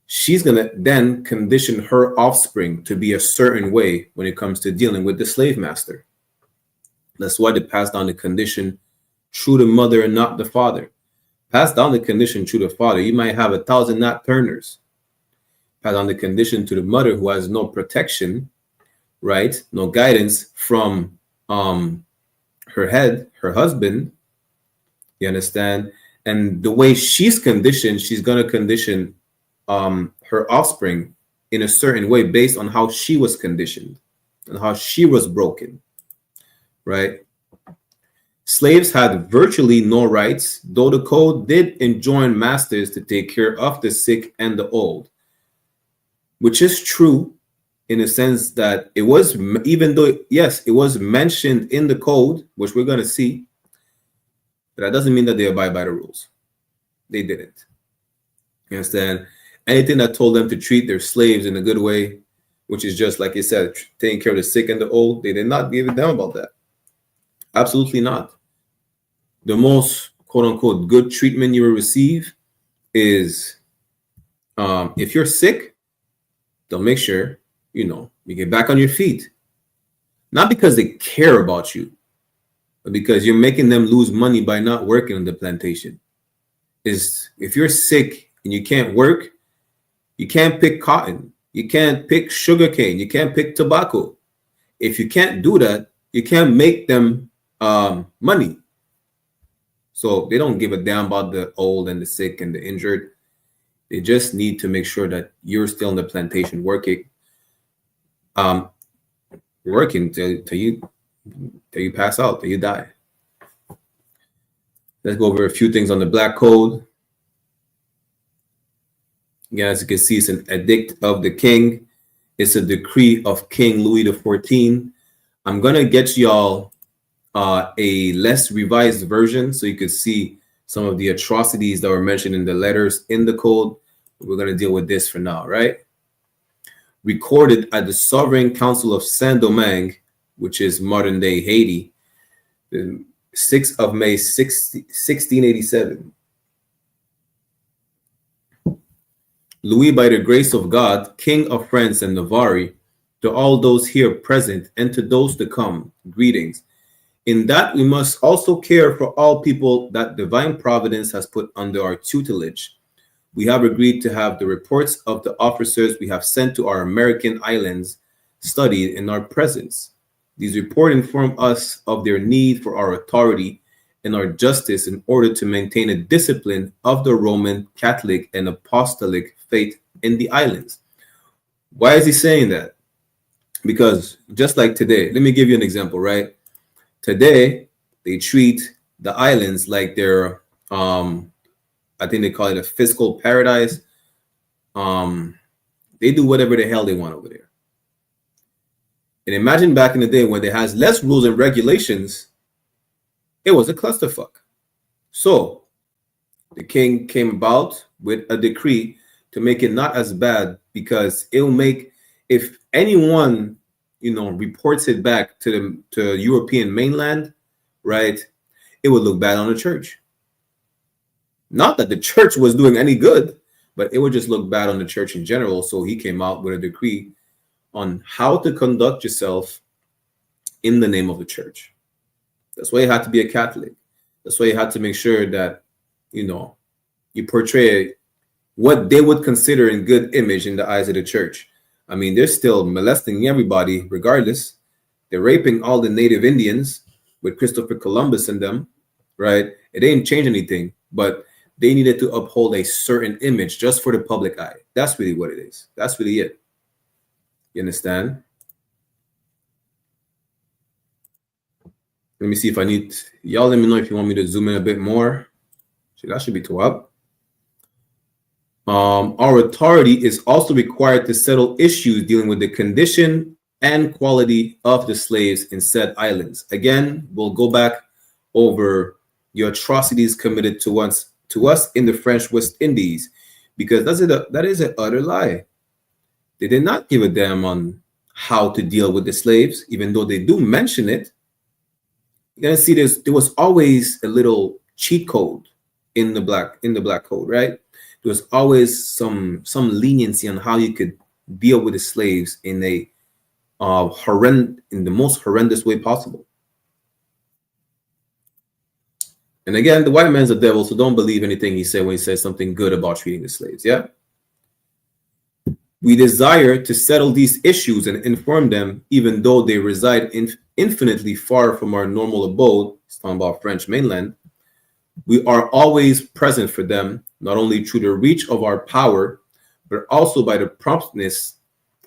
she's going to then condition her offspring to be a certain way when it comes to dealing with the slave master. That's why they pass down the condition through the mother and not the father. Pass down the condition through the father. You might have 1,000 Nat Turners. Pass down the condition to the mother who has no protection, right? No guidance from her head, her husband. You understand? And the way she's conditioned, she's going to condition her offspring in a certain way based on how she was conditioned and how she was broken, right? Slaves had virtually no rights, though the code did enjoin masters to take care of the sick and the old, which is true in the sense that it was, even though, yes, it was mentioned in the code, which we're going to see, but that doesn't mean that they abide by the rules. They didn't. You understand? Anything that told them to treat their slaves in a good way, which is just, like I said, taking care of the sick and the old, they did not give a damn about that. Absolutely not. The most, quote unquote, good treatment you will receive is if you're sick, they'll make sure, you get back on your feet. Not because they care about you, but because you're making them lose money by not working on the plantation. Is if you're sick and you can't work, you can't pick cotton, you can't pick sugarcane, you can't pick tobacco. If you can't do that, you can't make them money. So they don't give a damn about the old and the sick and the injured. They just need to make sure that you're still in the plantation working till you pass out, till you die. Let's go over a few things on the Black Code. Again, as you can see, it's an edict of the king. It's a decree of King Louis XIV. I'm going to get y'all a less revised version so you could see some of the atrocities that were mentioned in the letters in the code. We're going to deal with this for now, right? Recorded at the Sovereign Council of Saint-Domingue, which is modern-day Haiti, the 6th of May, 1687. Louis, by the grace of God, King of France and Navarre, to all those here present and to those to come, greetings. In that we must also care for all people that divine providence has put under our tutelage. We have agreed to have the reports of the officers we have sent to our American islands studied in our presence. These reports inform us of their need for our authority and our justice in order to maintain a discipline of the Roman Catholic and Apostolic faith in the islands. Why is he saying that? Because just like today, let me give you an example, right? Today, they treat the islands like they're, I think they call it a fiscal paradise. They do whatever the hell they want over there. And imagine back in the day when they has less rules and regulations, it was a clusterfuck. So the king came about with a decree to make it not as bad, because it'll make, if anyone reports it back to the European mainland, right, it would look bad on the church. Not that the church was doing any good, but it would just look bad on the church in general. So he came out with a decree on how to conduct yourself in the name of the church. That's why you had to be a Catholic. That's why you had to make sure that, you portray what they would consider in good image in the eyes of the church. I mean, they're still molesting everybody regardless. They're raping all the native Indians with Christopher Columbus and them, right? It didn't change anything, but they needed to uphold a certain image just for the public eye. That's really what it is. That's really it. You understand? Let me see if I need, y'all let me know if you want me to zoom in a bit more. So that should be two up. Our authority is also required to settle issues dealing with the condition and quality of the slaves in said islands. Again, we'll go back over your atrocities committed to us in the French West Indies. because that is an utter lie. They did not give a damn on how to deal with the slaves, even though they do mention it. You're gonna see there was always a little cheat code in the black code, right? There was always some leniency on how you could deal with the slaves in a in the most horrendous way possible. And again, the white man's a devil, so don't believe anything he said when he says something good about treating the slaves. Yeah. We desire to settle these issues and inform them, even though they reside infinitely far from our normal abode. He's talking about French mainland. We are always present for them, not only through the reach of our power, but also by the promptness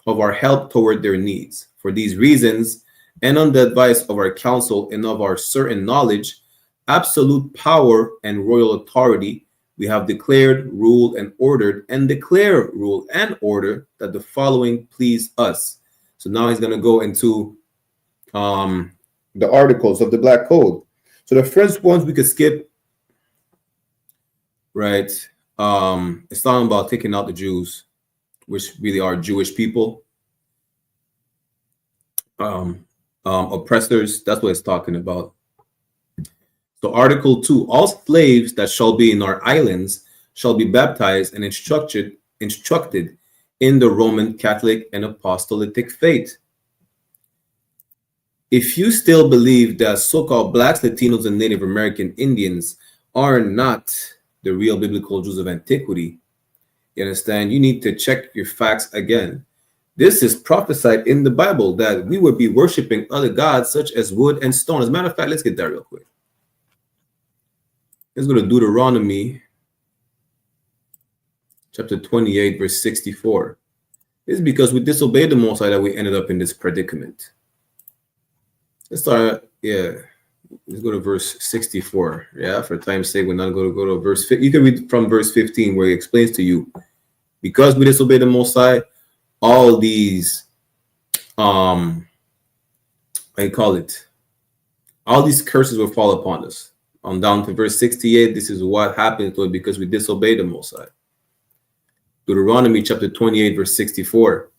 of our help toward their needs. For these reasons, and on the advice of our council and of our certain knowledge, absolute power and royal authority, we have declared, ruled, and ordered, and declare, rule, and order that the following please us. So now he's going to go into the articles of the Black Code. So the first ones we could skip, right? It's talking about taking out the Jews, which really are Jewish people. Oppressors, that's what it's talking about. So Article 2, all slaves that shall be in our islands shall be baptized and instructed in the Roman Catholic and Apostolic faith. If you still believe that so-called Blacks, Latinos, and Native American Indians are not the real biblical Jews of antiquity, you understand, you need to check your facts again. This is prophesied in the Bible that we would be worshiping other gods such as wood and stone. As a matter of fact, let's get that real quick. Let's go to Deuteronomy chapter 28, verse 64. It's because we disobeyed the Most High that we ended up in this predicament. Let's start, let's go to verse 64. Yeah, for time's sake, we're not going to go to verse 15. You can read from verse 15 where he explains to you, because we disobeyed the Most High, all these, all these curses will fall upon us. On down to verse 68, this is what happened to it because we disobeyed the Most High. Deuteronomy chapter 28, verse 64.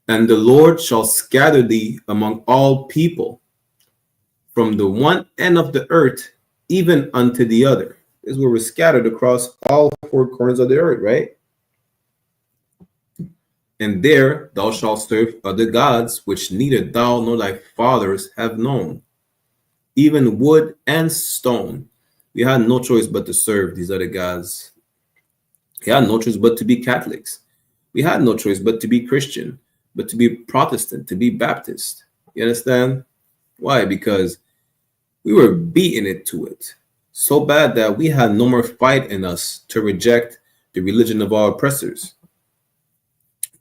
And the Lord shall scatter thee among all people, from the one end of the earth even unto the other. This is where we're scattered across all four corners of the earth, right? And there thou shalt serve other gods, which neither thou nor thy fathers have known, even wood and stone. We had no choice but to serve these other gods. We had no choice but to be Catholics. We had no choice but to be Christian, but to be Protestant, to be Baptist. You understand? Why? Because we were beating it to it so bad that we had no more fight in us to reject the religion of our oppressors.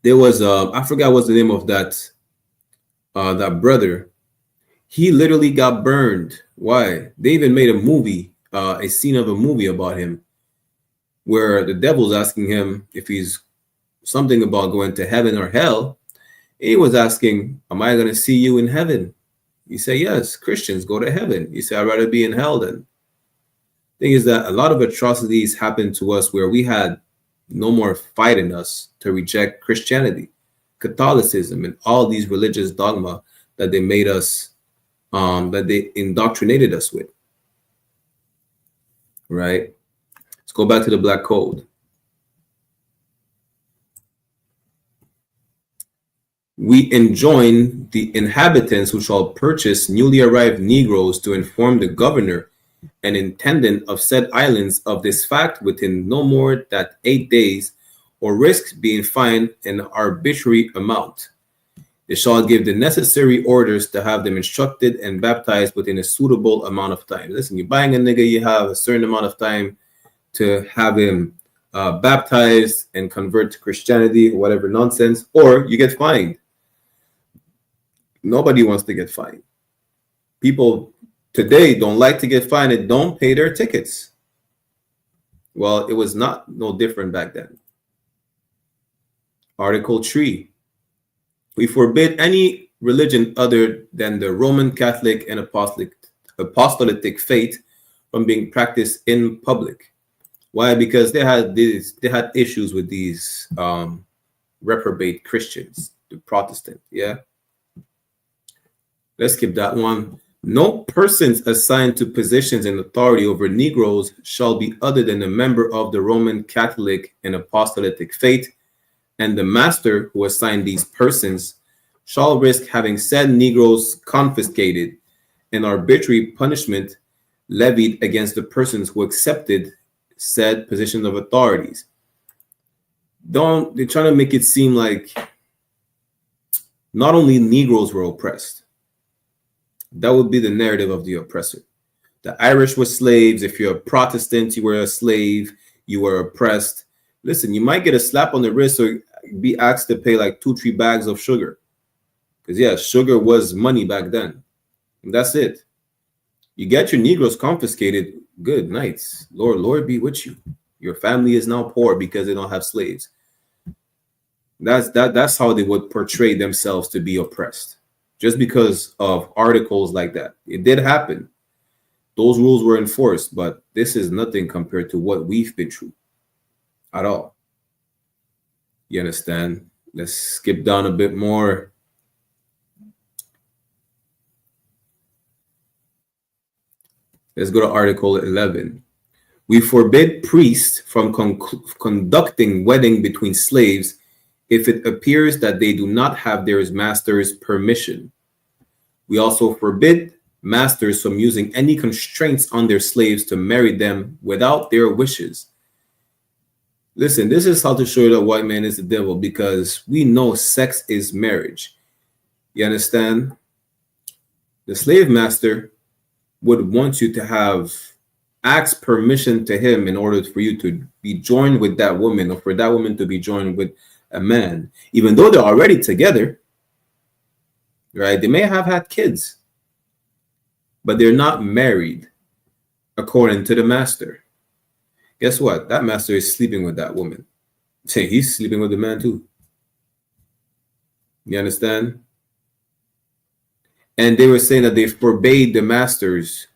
There was I forgot what's the name of that brother. He literally got burned. Why? They even made a movie, a scene of a movie about him, where the devil's asking him if he's something about going to heaven or hell. He was asking, am I going to see you in heaven? You say, yes, Christians go to heaven. You say, I'd rather be in hell then. Thing is that a lot of atrocities happened to us where we had no more fight in us to reject Christianity, Catholicism, and all these religious dogma that they made us, that they indoctrinated us with. Right? Let's go back to the Black Code. We enjoin the inhabitants who shall purchase newly arrived Negroes to inform the governor and intendant of said islands of this fact within no more than 8 days, or risk being fined an arbitrary amount. They shall give the necessary orders to have them instructed and baptized within a suitable amount of time. Listen, you're buying a nigga, you have a certain amount of time to have him baptized and convert to Christianity, whatever nonsense, or you get fined. Nobody wants to get fined. People today don't like to get fined and don't pay their tickets. Well, it was not no different back then. Article 3. We forbid any religion other than the Roman Catholic and Apostolic faith from being practiced in public. Why? Because they had issues with these reprobate Christians, the Protestant. Yeah. Let's skip that one. No persons assigned to positions in authority over Negroes shall be other than a member of the Roman Catholic and Apostolic faith, and the master who assigned these persons shall risk having said Negroes confiscated and arbitrary punishment levied against the persons who accepted said positions of authorities. They're trying to make it seem like not only Negroes were oppressed. That would be the narrative of the oppressor. The Irish were slaves. If you're a Protestant, you were a slave. You were oppressed. Listen, you might get a slap on the wrist or be asked to pay like 2-3 bags of sugar. Because, yeah, sugar was money back then. And that's it. You get your Negroes confiscated. Good nights. Lord be with you. Your family is now poor because they don't have slaves. That's how they would portray themselves to be oppressed. Just because of articles like that. It did happen. Those rules were enforced, but this is nothing compared to what we've been through at all. You understand? Let's skip down a bit more. Let's go to Article 11. We forbid priests from conducting wedding between slaves if it appears that they do not have their master's permission. We also forbid masters from using any constraints on their slaves to marry them without their wishes. Listen, this is how to show you that white man is the devil, because we know sex is marriage. You understand? The slave master would want you to have ask permission to him in order for you to be joined with that woman, or for that woman to be joined with a man, even though they're already together, right? They may have had kids, but they're not married according to the master. Guess what? That master is sleeping with that woman. Say he's sleeping with the man too. You understand? And they were saying that they forbade the masters,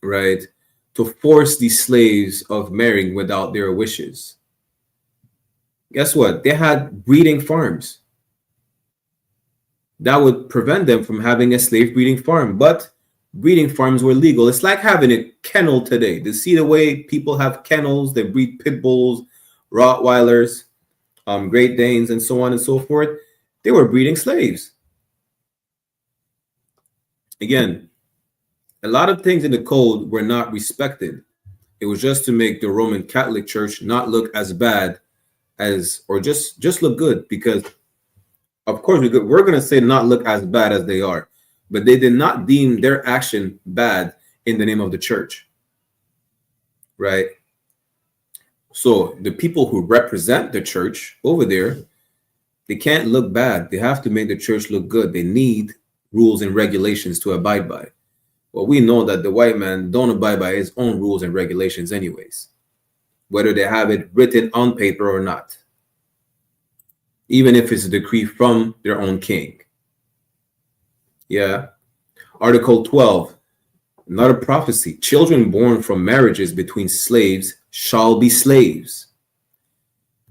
right, to force these slaves of marrying without their wishes. Guess what? They had breeding farms that would prevent them from having a slave breeding farm, but breeding farms were legal. It's like having a kennel today. To see the way people have kennels, they breed pit bulls, Rottweilers, Great Danes, and so on and so forth. They were breeding slaves. Again, a lot of things in the code were not respected. It was just to make the Roman Catholic Church not look as bad as, or just look good, because of course we're going to say not look as bad as they are, but they did not deem their action bad in the name of the church, right? So the people who represent the church over there, they can't look bad. They have to make the church look good. They need rules and regulations to abide by. Well, we know that the white man don't abide by his own rules and regulations anyways, whether they have it written on paper or not, even if it's a decree from their own king. Yeah. Article 12, another prophecy. Children born from marriages between slaves shall be slaves.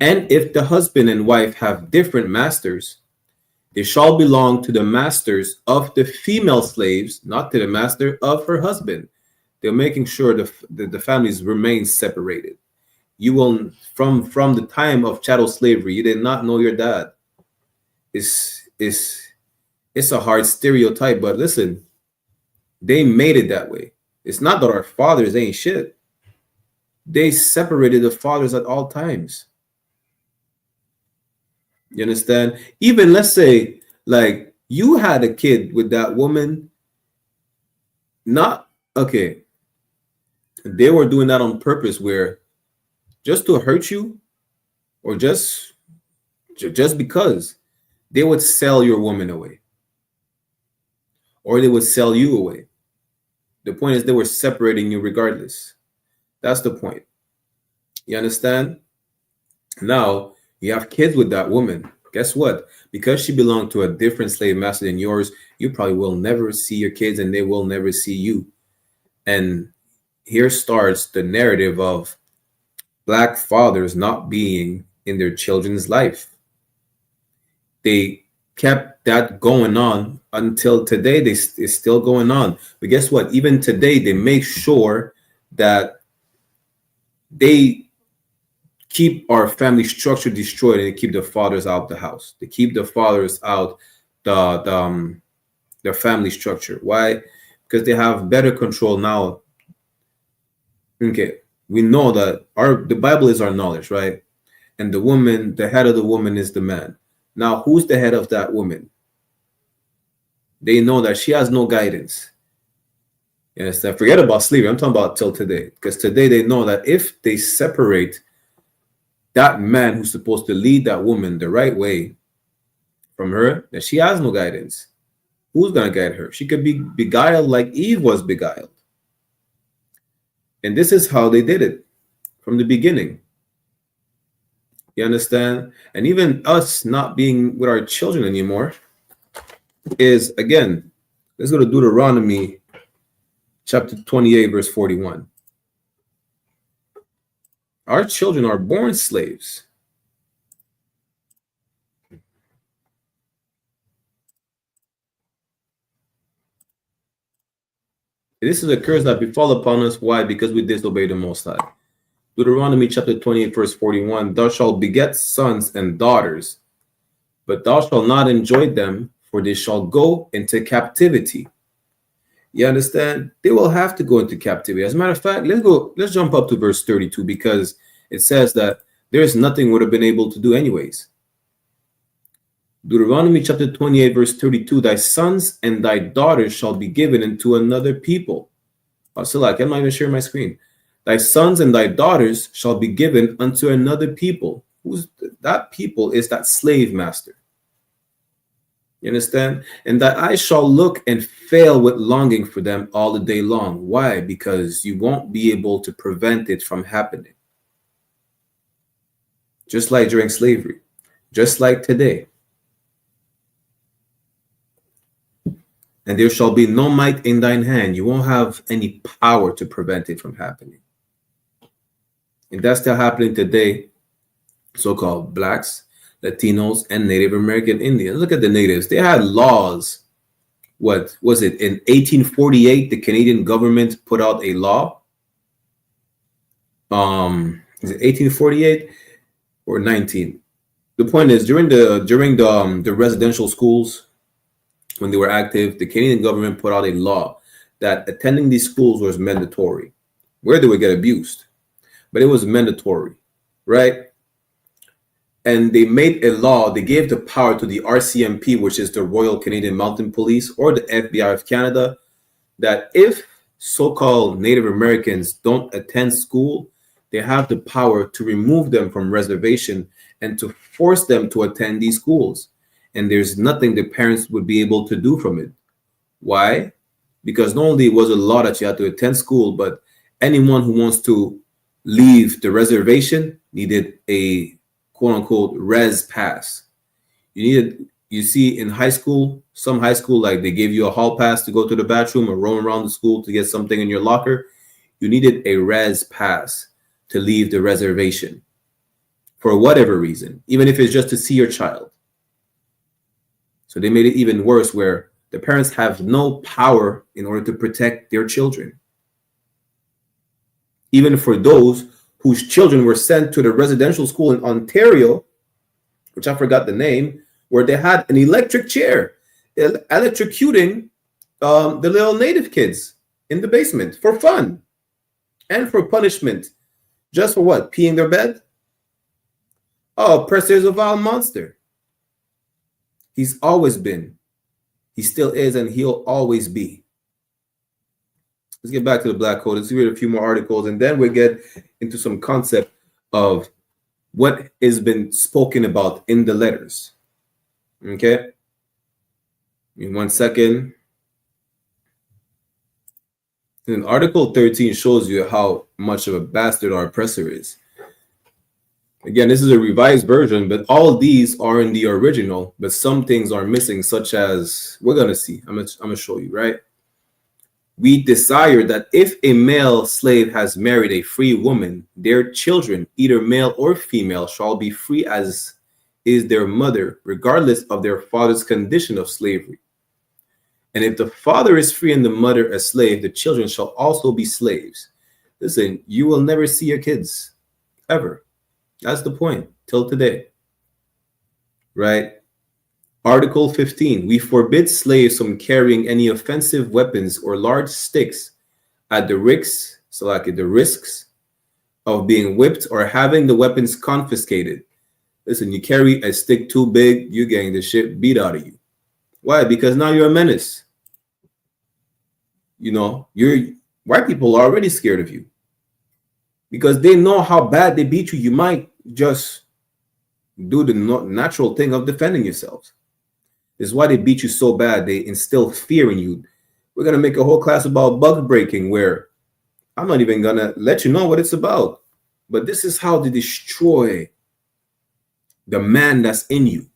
And if the husband and wife have different masters, they shall belong to the masters of the female slaves, not to the master of her husband. They're making sure the families remain separated. You will, from the time of chattel slavery, you did not know your dad. It's a hard stereotype, but listen, they made it that way. It's not that our fathers ain't shit. They separated the fathers at all times. You understand? Even let's say, like, you had a kid with that woman. Not okay. They were doing that on purpose, where just to hurt you, or just because they would sell your woman away, or they would sell you away. The point is they were separating you regardless. That's the point. You understand? Now you have kids with that woman. Guess what? Because she belonged to a different slave master than yours, you probably will never see your kids, and they will never see you. And here starts the narrative of black fathers not being in their children's life. They kept that going on until today. It's still going on. But guess what? Even today, they make sure that they keep our family structure destroyed, and they keep the fathers out the house. They keep the fathers out the family structure. Why? Because they have better control now. Okay, we know that the Bible is our knowledge, right? And the woman, the head of the woman is the man. Now, who's the head of that woman? They know that she has no guidance. Yes, forget about slavery. I'm talking about till today. Because today they know that if they separate that man who's supposed to lead that woman the right way from her, that she has no guidance. Who's going to guide her? She could be beguiled like Eve was beguiled. And this is how they did it from the beginning. You understand? And even us not being with our children anymore is, again, let's go to Deuteronomy chapter 28, verse 41. Our children are born slaves. This is a curse that befall upon us. Why? Because we disobey the Most High. Deuteronomy chapter 28, verse 41. Thou shalt beget sons and daughters, but thou shalt not enjoy them, for they shall go into captivity. You understand? They will have to go into captivity. As a matter of fact, let's jump up to verse 32, because it says that there is nothing would have been able to do anyways. Deuteronomy chapter 28, verse 32, thy sons and thy daughters shall be given into another people. I'm not even sharing my screen. Thy sons and thy daughters shall be given unto another people. Who's that people? Is that slave master. You understand? And that I shall look and fail with longing for them all the day long. Why? Because you won't be able to prevent it from happening. Just like during slavery, just like today. And there shall be no might in thine hand. You won't have any power to prevent it from happening. And that's still happening today. So-called blacks, Latinos, and Native American Indians. Look at the natives. They had laws. What was it? In 1848, the Canadian government put out a law. Is it 1848 or 19? The point is, during the residential schools, when they were active, the Canadian government put out a law that attending these schools was mandatory, where they would get abused, but it was mandatory, right? And they made a law, they gave the power to the RCMP, which is the Royal Canadian Mounted Police, or the FBI of Canada, that if so-called Native Americans don't attend school, they have the power to remove them from reservation and to force them to attend these schools. And there's nothing the parents would be able to do from it. Why? Because not only was it a law that you had to attend school, but anyone who wants to leave the reservation needed a quote-unquote res pass. You see in high school, some high school, like they gave you a hall pass to go to the bathroom or roam around the school to get something in your locker. You needed a res pass to leave the reservation for whatever reason, even if it's just to see your child. So they made it even worse, where the parents have no power in order to protect their children. Even for those whose children were sent to the residential school in Ontario, which I forgot the name, where they had an electric chair electrocuting the little native kids in the basement for fun and for punishment. Just for what? Peeing their bed? Oh, Presser is a vile monster. He's always been. He still is, and he'll always be. Let's get back to the Black Code. Let's read a few more articles, and then we'll get into some concept of what has been spoken about in the letters. Okay? In 1 second. And Article 13 shows you how much of a bastard our oppressor is. Again, this is a revised version, but all of these are in the original, but some things are missing, such as, we're going to see. I'm going to show you, right? We desire that if a male slave has married a free woman, their children, either male or female, shall be free as is their mother, regardless of their father's condition of slavery. And if the father is free and the mother a slave, the children shall also be slaves. Listen, you will never see your kids, ever. That's the point, till today. Right? Article 15, we forbid slaves from carrying any offensive weapons or large sticks at the risks, the risks of being whipped or having the weapons confiscated. Listen, you carry a stick too big, you're getting the shit beat out of you. Why? Because now you're a menace. You know, white people are already scared of you. Because they know how bad they beat you. You might just do the natural thing of defending yourselves. This is why they beat you so bad. They instill fear in you. We're going to make a whole class about bug breaking where I'm not even going to let you know what it's about. But this is how they destroy the man that's in you.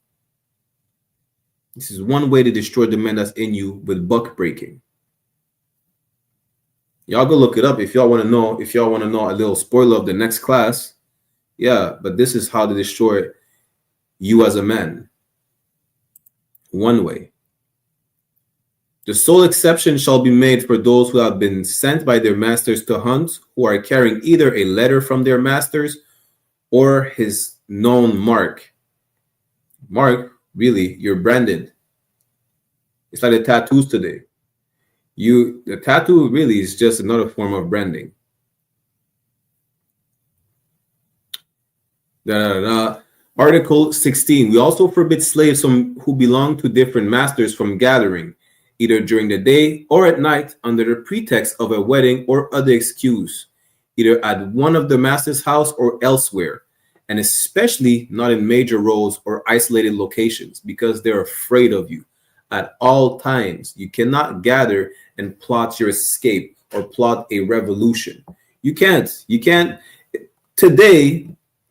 This is one way to destroy the man that's in you, with buck breaking. Y'all go look it up if y'all want to know. If y'all want to know a little spoiler of the next class. Yeah, but this is how to destroy you as a man. One way. The sole exception shall be made for those who have been sent by their masters to hunt, who are carrying either a letter from their masters or his known mark. Mark, really, you're branded. It's like the tattoos today. The tattoo really is just another form of branding. Article 16, we also forbid slaves who belong to different masters from gathering, either during the day or at night, under the pretext of a wedding or other excuse, either at one of the master's house or elsewhere, and especially not in major roads or isolated locations, because they're afraid of you at all times. You cannot gather and plot your escape or plot a revolution. You can't. Today,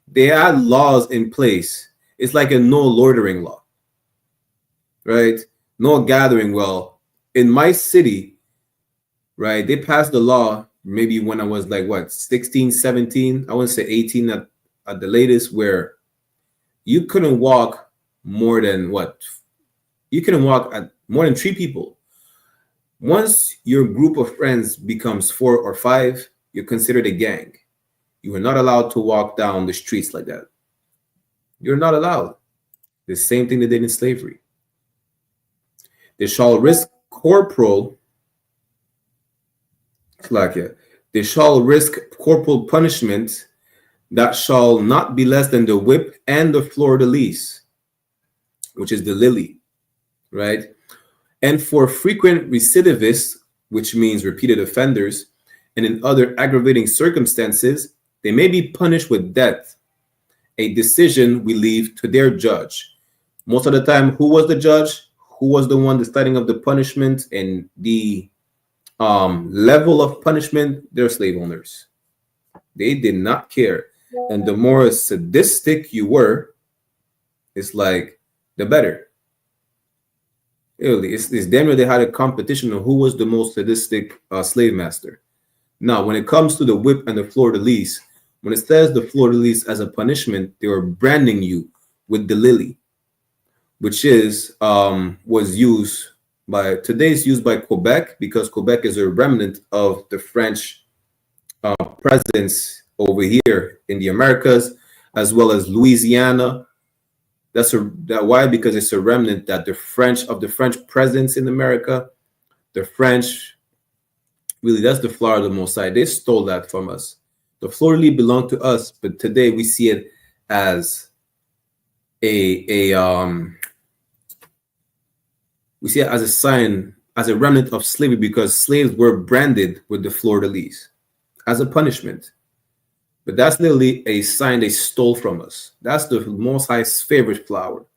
they had laws in place. It's like a no loitering law, right? No gathering. Well, in my city, right, they passed the law maybe when I was like, 16, 17, I wouldn't say 18 at the latest, where you couldn't walk more than you couldn't walk at more than 3 people. Once your group of friends becomes 4 or 5, you're considered a gang. You are not allowed to walk down the streets like that. You're not allowed. The same thing they did in slavery. They shall risk corporal punishment that shall not be less than the whip and the fleur-de-lis, which is the lily, right? And for frequent recidivists, which means repeated offenders, and in other aggravating circumstances, they may be punished with death, a decision we leave to their judge. Most of the time, who was the judge? Who was the one deciding of the punishment and the level of punishment? They're slave owners. They did not care. And the more sadistic you were, it's like, the better. It's damn near they had a competition on who was the most sadistic slave master. Now, when it comes to the whip and the fleur-de-lis, when it says the fleur-de-lis as a punishment, they were branding you with the lily, which is was used by Quebec, because Quebec is a remnant of the French presence over here in the Americas, as well as Louisiana. Why? Because it's a remnant that the French presence in America. The French, really, that's the flower of the Most High. They stole that from us. The fleur-de-lis belonged to us, but today we see it as a sign, as a remnant of slavery, because slaves were branded with the fleur-de-lis as a punishment. But that's literally a sign they stole from us. That's the Most High's favorite flower,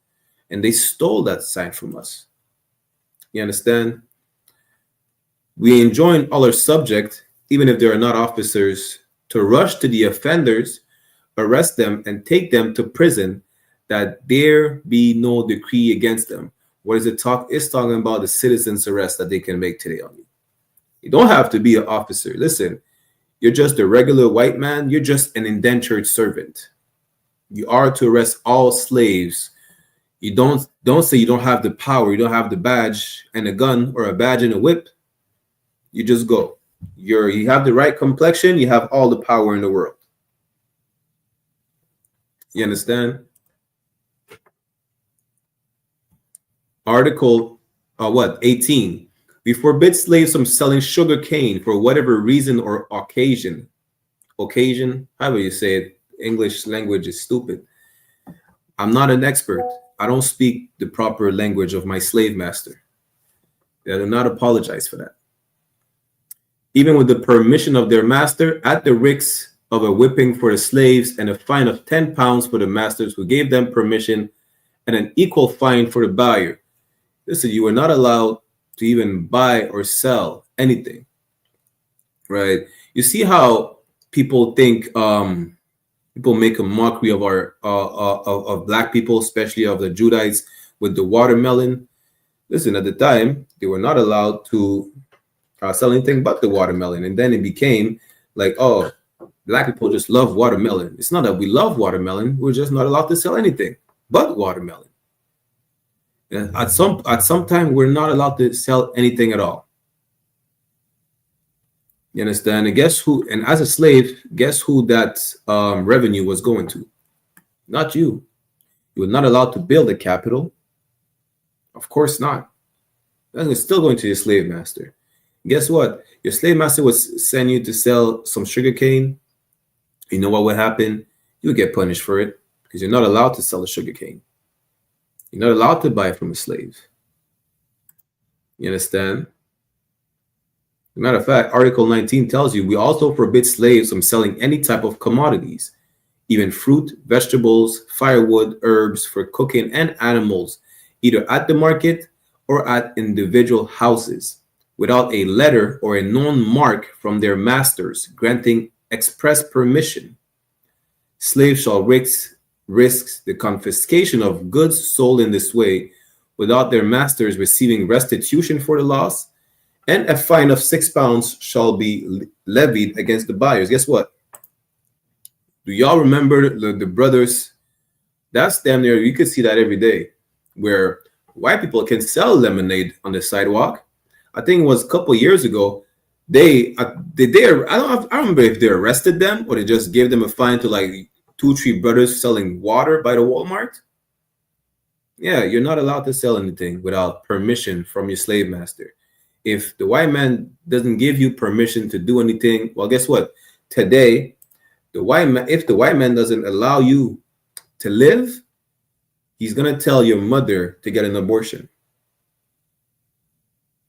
and they stole that sign from us. You understand? We enjoin all our subject, even if they are not officers, to rush to the offenders, arrest them, and take them to prison, that there be no decree against them. What is it talk? It's talking about the citizen's arrest that they can make today on you. You don't have to be an officer. Listen, you're just a regular white man. You're just an indentured servant. You are to arrest all slaves. You don't say you don't have the power. You don't have the badge and a gun or a badge and a whip. You just go. You have the right complexion. You have all the power in the world. You understand? Article 18. We forbid slaves from selling sugar cane for whatever reason or occasion. Occasion? However you say it. English language is stupid. I'm not an expert. I don't speak the proper language of my slave master. I do not apologize for that. Even with the permission of their master, at the risk of a whipping for the slaves and a fine of 10 pounds for the masters who gave them permission, and an equal fine for the buyer. Listen, you are not allowed to even buy or sell anything, right? You see how people think, people make a mockery of our of black people, especially of the Judites, with the watermelon. Listen, at the time, they were not allowed to sell anything but the watermelon. And then it became like, oh, black people just love watermelon. It's not that we love watermelon. We're just not allowed to sell anything but watermelon. And at some time, we're not allowed to sell anything at all. You understand? And guess who? And as a slave, guess who that revenue was going to? Not you. You were not allowed to build a capital. Of course not. It's still going to your slave master. Guess what? Your slave master would send you to sell some sugar cane. You know what would happen? You would get punished for it because you're not allowed to sell a sugar cane. You're not allowed to buy it from a slave. You understand? As a matter of fact, Article 19 tells you we also forbid slaves from selling any type of commodities, even fruit, vegetables, firewood, herbs for cooking, and animals, either at the market or at individual houses, without a letter or a known mark from their masters granting express permission. Slaves shall risk the confiscation of goods sold in this way without their masters receiving restitution for the loss, and a fine of 6 pounds shall be levied against the buyers. Guess what? Do y'all remember the brothers? That's damn near, you could see that every day, where white people can sell lemonade on the sidewalk. I think it was a couple of years ago. I don't remember if they arrested them or they just gave them a fine to like 2-3 brothers selling water by the Walmart. Yeah, you're not allowed to sell anything without permission from your slave master. If the white man doesn't give you permission to do anything, well, guess what? Today, if the white man doesn't allow you to live, he's gonna tell your mother to get an abortion.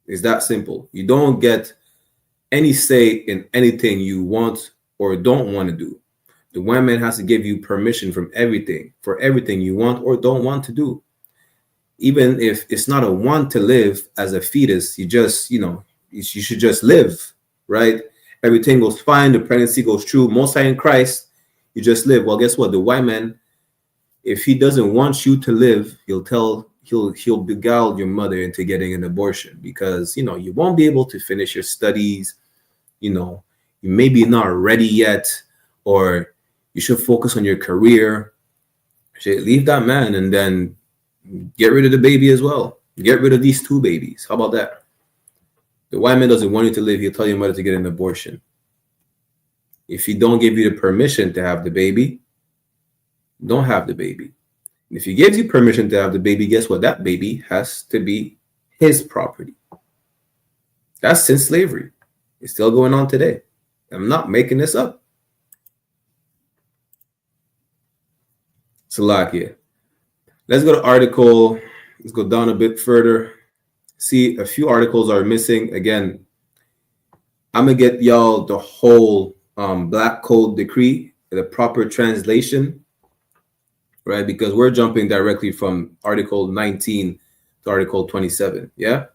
It's that simple. You don't get any say in anything you want or don't want to do. The white man has to give you permission from everything, for everything you want or don't want to do. Even if it's not a want to live as a fetus, you should just live, right? Everything goes fine. The pregnancy goes through. Most High in Christ, you just live. Well, guess what? The white man, if he doesn't want you to live, he'll beguile your mother into getting an abortion because, you won't be able to finish your studies. You maybe not ready yet, or you should focus on your career. You should leave that man and then get rid of the baby as well. Get rid of these 2 babies. How about that? The white man doesn't want you to live. He'll tell your mother to get an abortion. If he don't give you the permission to have the baby, don't have the baby. And if he gives you permission to have the baby, guess what? That baby has to be his property. That's since slavery. It's still going on today. I'm not making this up. Salakia. Let's go to article. Let's go down a bit further. See, a few articles are missing. Again, I'm going to get y'all the whole Black Code Decree, the proper translation, right? Because we're jumping directly from Article 19 to Article 27, yeah?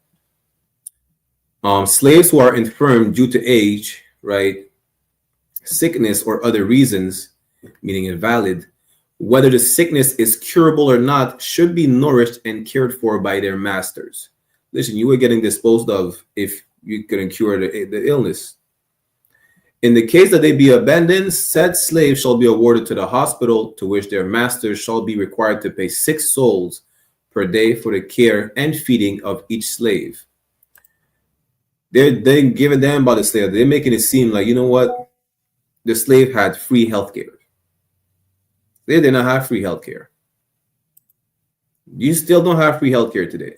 Slaves who are infirm due to age, right, sickness or other reasons, meaning invalid, whether the sickness is curable or not, should be nourished and cared for by their masters. Listen, you were getting disposed of if you couldn't cure the illness. In the case that they be abandoned, said slaves shall be awarded to the hospital, to which their masters shall be required to pay 6 sols per day for the care and feeding of each slave. They're giving them about the slave. They're making it seem like, you know what? The slave had free health care. They did not have free health care. You still don't have free health care today.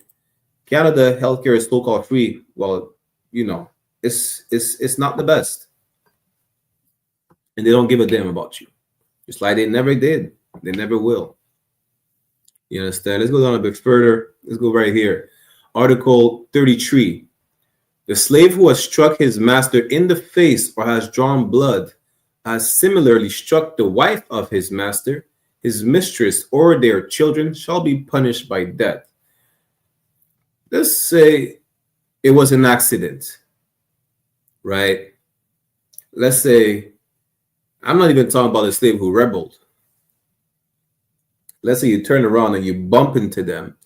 Canada healthcare is so-called free. Well, you know, it's not the best. And they don't give a damn about you. Just like they never did. They never will. You understand? Let's go down a bit further. Let's go right here. Article 33. The slave who has struck his master in the face or has drawn blood has similarly struck the wife of his master, his mistress, or their children shall be punished by death. Let's say it was an accident, right? Let's say, I'm not even talking about a slave who rebelled. Let's say you turn around and you bump into them.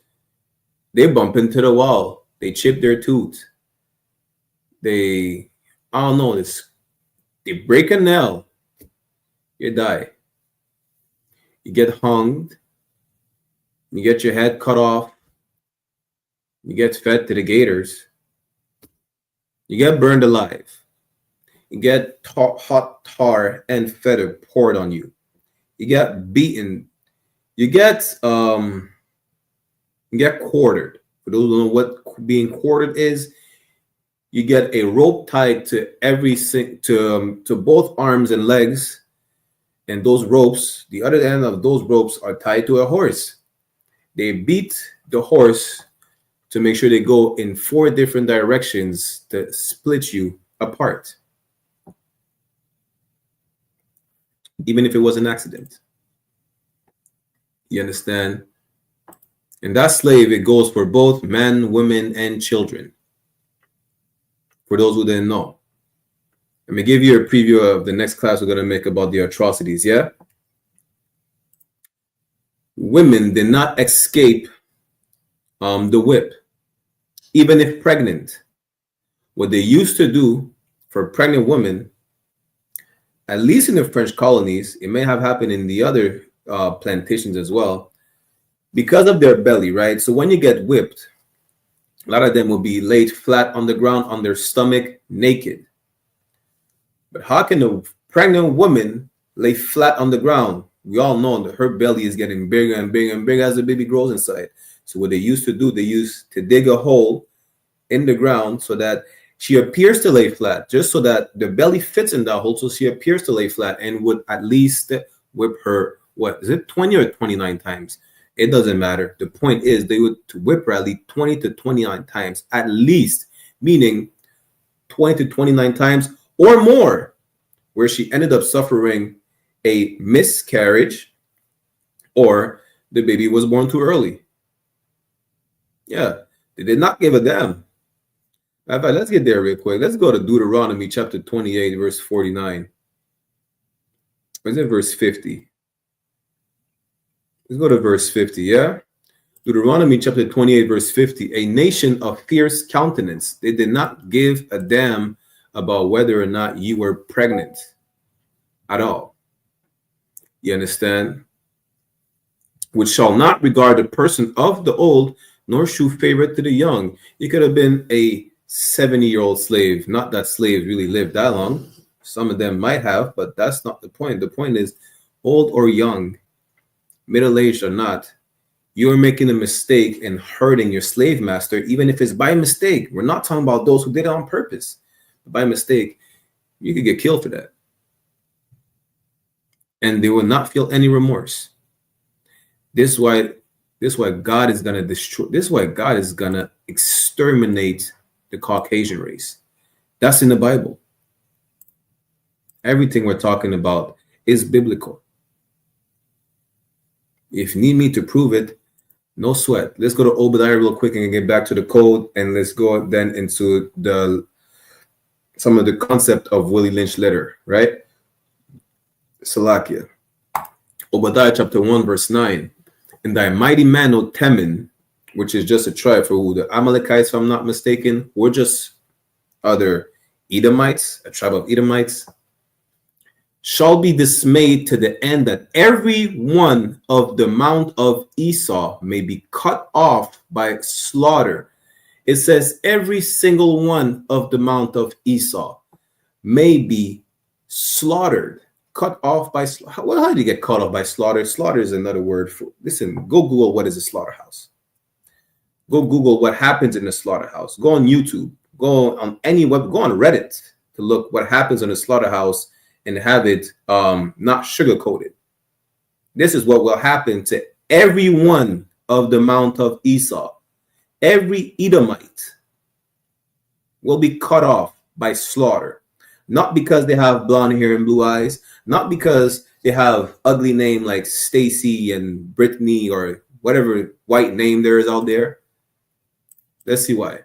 They bump into the wall. They chip their tooth. They, I don't know, they break a nail. You die. You get hung. You get your head cut off. You get fed to the gators. You get burned alive. You get hot tar and feather poured on you. You get beaten. You get quartered. For those who don't know what being quartered is, you get a rope tied to to both arms and legs, and those ropes, the other end of those ropes, are tied to a horse. They beat the horse to make sure they go in 4 different directions to split you apart. Even if it was an accident. You understand? And that slave, it goes for both men, women, and children. For those who didn't know. Let me give you a preview of the next class we're going to make about the atrocities, yeah? Women did not escape the whip, even if pregnant. What they used to do for pregnant women, at least in the French colonies, it may have happened in the other plantations as well, because of their belly, right? So when you get whipped, a lot of them will be laid flat on the ground on their stomach, naked. But how can a pregnant woman lay flat on the ground? We all know that her belly is getting bigger and bigger and bigger as the baby grows inside. So what they used to do, they used to dig a hole in the ground so that she appears to lay flat, just so that the belly fits in that hole, so she appears to lay flat, and would at least whip her, what is it, 20 or 29 times? It doesn't matter. The point is they would whip her at least 20 to 29 times, at least, meaning 20 to 29 times or more, where she ended up suffering a miscarriage or the baby was born too early. Yeah, they did not give a damn. In fact, let's get there real quick. Let's go to Deuteronomy chapter 28, verse 49. Or is it verse 50? Let's go to verse 50, yeah? Deuteronomy chapter 28, verse 50. A nation of fierce countenance. They did not give a damn about whether or not you were pregnant at all. You understand? Which shall not regard the person of the old, nor shew favor to the young. You could have been a 70-year-old slave. Not that slaves really lived that long. Some of them might have, but that's not the point. The point is, old or young, middle-aged or not, you are making a mistake and hurting your slave master, even if it's by mistake. We're not talking about those who did it on purpose. By mistake, you could get killed for that. And they will not feel any remorse. This is why God is gonna destroy. This is why God is gonna exterminate the Caucasian race. That's in the Bible. Everything we're talking about is biblical. If you need me to prove it, no sweat. Let's go to Obadiah real quick and get back to the code, and let's go then into some of the concept of Willie Lynch letter, right? Salakia. Obadiah chapter 1, verse 9. And thy mighty man, O Teman, which is just a tribe for who the Amalekites, if I'm not mistaken, were just other Edomites, a tribe of Edomites, shall be dismayed to the end that every one of the mount of Esau may be cut off by slaughter. It says every single one of the mount of Esau may be slaughtered, cut off by how do you get cut off by slaughter? Slaughter is another word for, listen, go Google what is a slaughterhouse. Go Google what happens in a slaughterhouse. Go on YouTube, go on any web, go on Reddit to look what happens in a slaughterhouse and have it not sugar-coated. This is what will happen to every one of the mount of Esau. Every Edomite will be cut off by slaughter. Not because they have blonde hair and blue eyes, not because they have ugly name like Stacy and Brittany or whatever white name there is out there. Let's see why.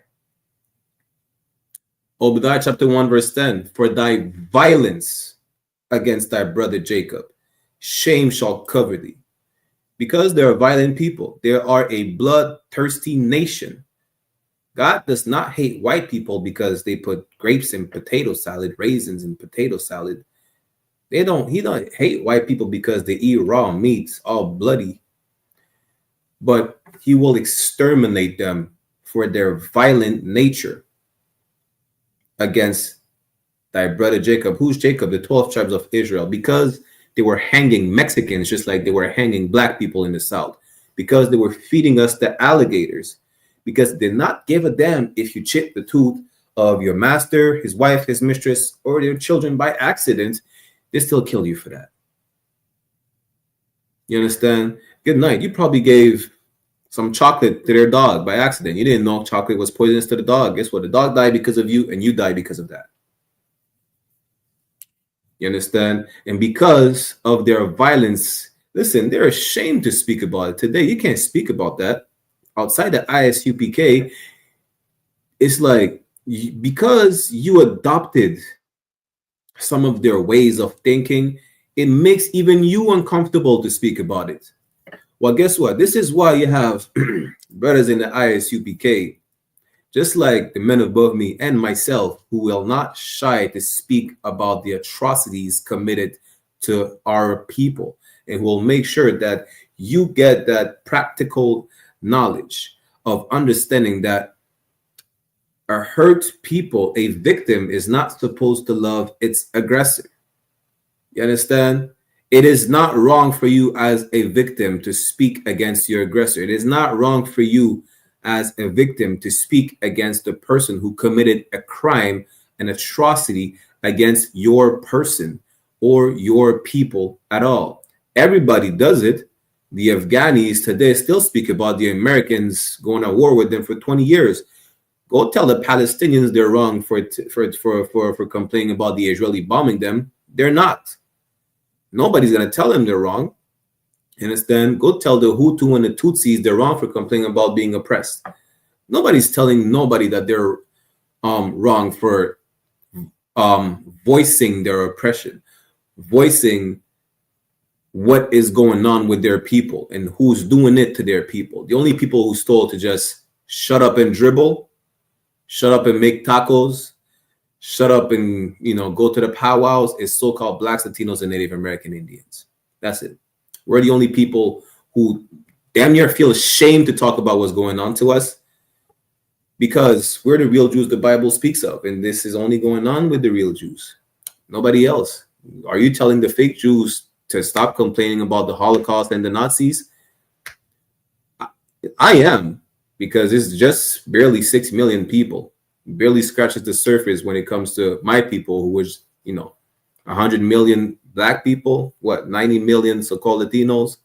Obadiah chapter 1 verse 10. For thy violence against thy brother Jacob, shame shall cover thee. Because they are violent people, they are a bloodthirsty nation. God does not hate white people because they put grapes in potato salad, raisins in potato salad. He don't hate white people because they eat raw meats, all bloody. But he will exterminate them for their violent nature against thy brother Jacob. Who's Jacob? The 12 tribes of Israel. Because they were hanging Mexicans just like they were hanging black people in the South. Because they were feeding us the alligators. Because they did not give a damn if you chip the tooth of your master, his wife, his mistress, or their children by accident. They still kill you for that. You understand? Good night. You probably gave some chocolate to their dog by accident. You didn't know chocolate was poisonous to the dog. Guess what? The dog died because of you, and you died because of that. You understand? And because of their violence, listen, they're ashamed to speak about it. Today, you can't speak about that. Outside the I.S.U.P.K, it's like because you adopted some of their ways of thinking, it makes even you uncomfortable to speak about it. Well, guess what? This is why you have brothers in the I.S.U.P.K, just like the men above me and myself, who will not shy to speak about the atrocities committed to our people, and will make sure that you get that practical knowledge of understanding that a hurt people, a victim, is not supposed to love its aggressor. You understand? It is not wrong for you as a victim to speak against your aggressor. It is not wrong for you as a victim to speak against the person who committed a crime, an atrocity against your person or your people at all. Everybody does it. The Afghanis today still speak about the Americans going to war with them for 20 years. Go tell the Palestinians they're wrong for complaining about the Israeli bombing them. They're not. Nobody's going to tell them they're wrong. Understand? Go tell the Hutu and the Tutsis they're wrong for complaining about being oppressed. Nobody's telling nobody that they're wrong for voicing their oppression, voicing what is going on with their people and who's doing it to their people. The only people who's told to just shut up and dribble, shut up and make tacos, shut up and, go to the powwows is so-called blacks, Latinos, and Native American Indians. That's it. We're the only people who damn near feel ashamed to talk about what's going on to us because we're the real Jews the Bible speaks of. And this is only going on with the real Jews. Nobody else. Are you telling the fake Jews to stop complaining about the Holocaust and the Nazis? I am, because it's just barely 6 million people. Barely scratches the surface when it comes to my people, who was, 100 million black people, 90 million so-called Latinos.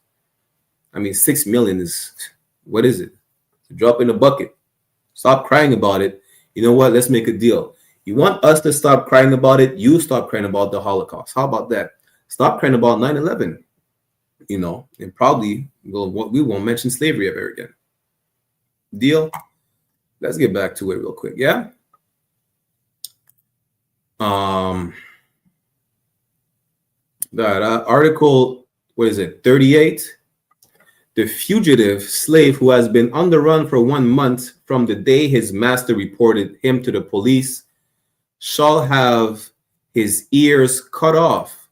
6 million is, what is it? It's a drop in the bucket. Stop crying about it. You know what? Let's make a deal. You want us to stop crying about it? You stop crying about the Holocaust. How about that? Stop crying about 9/11, and probably we won't mention slavery ever again. Deal? Let's get back to it real quick. Yeah. That article, what is it? 38. The fugitive slave who has been on the run for 1 month from the day his master reported him to the police shall have his ears cut off,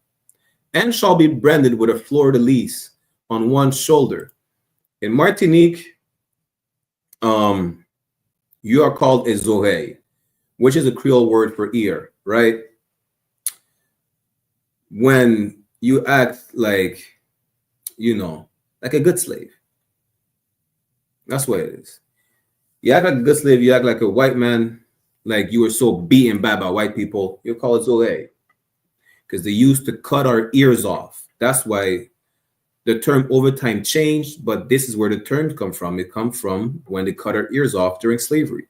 and shall be branded with a fleur-de-lis on one shoulder. In Martinique, you are called a zohe, which is a Creole word for ear, right? When you act like, like a good slave. That's what it is. You act like a good slave, you act like a white man, like you were so beaten bad by white people, you're called zohe. Because they used to cut our ears off. That's why the term overtime changed, but this is where the term come from. It comes from when they cut our ears off during slavery.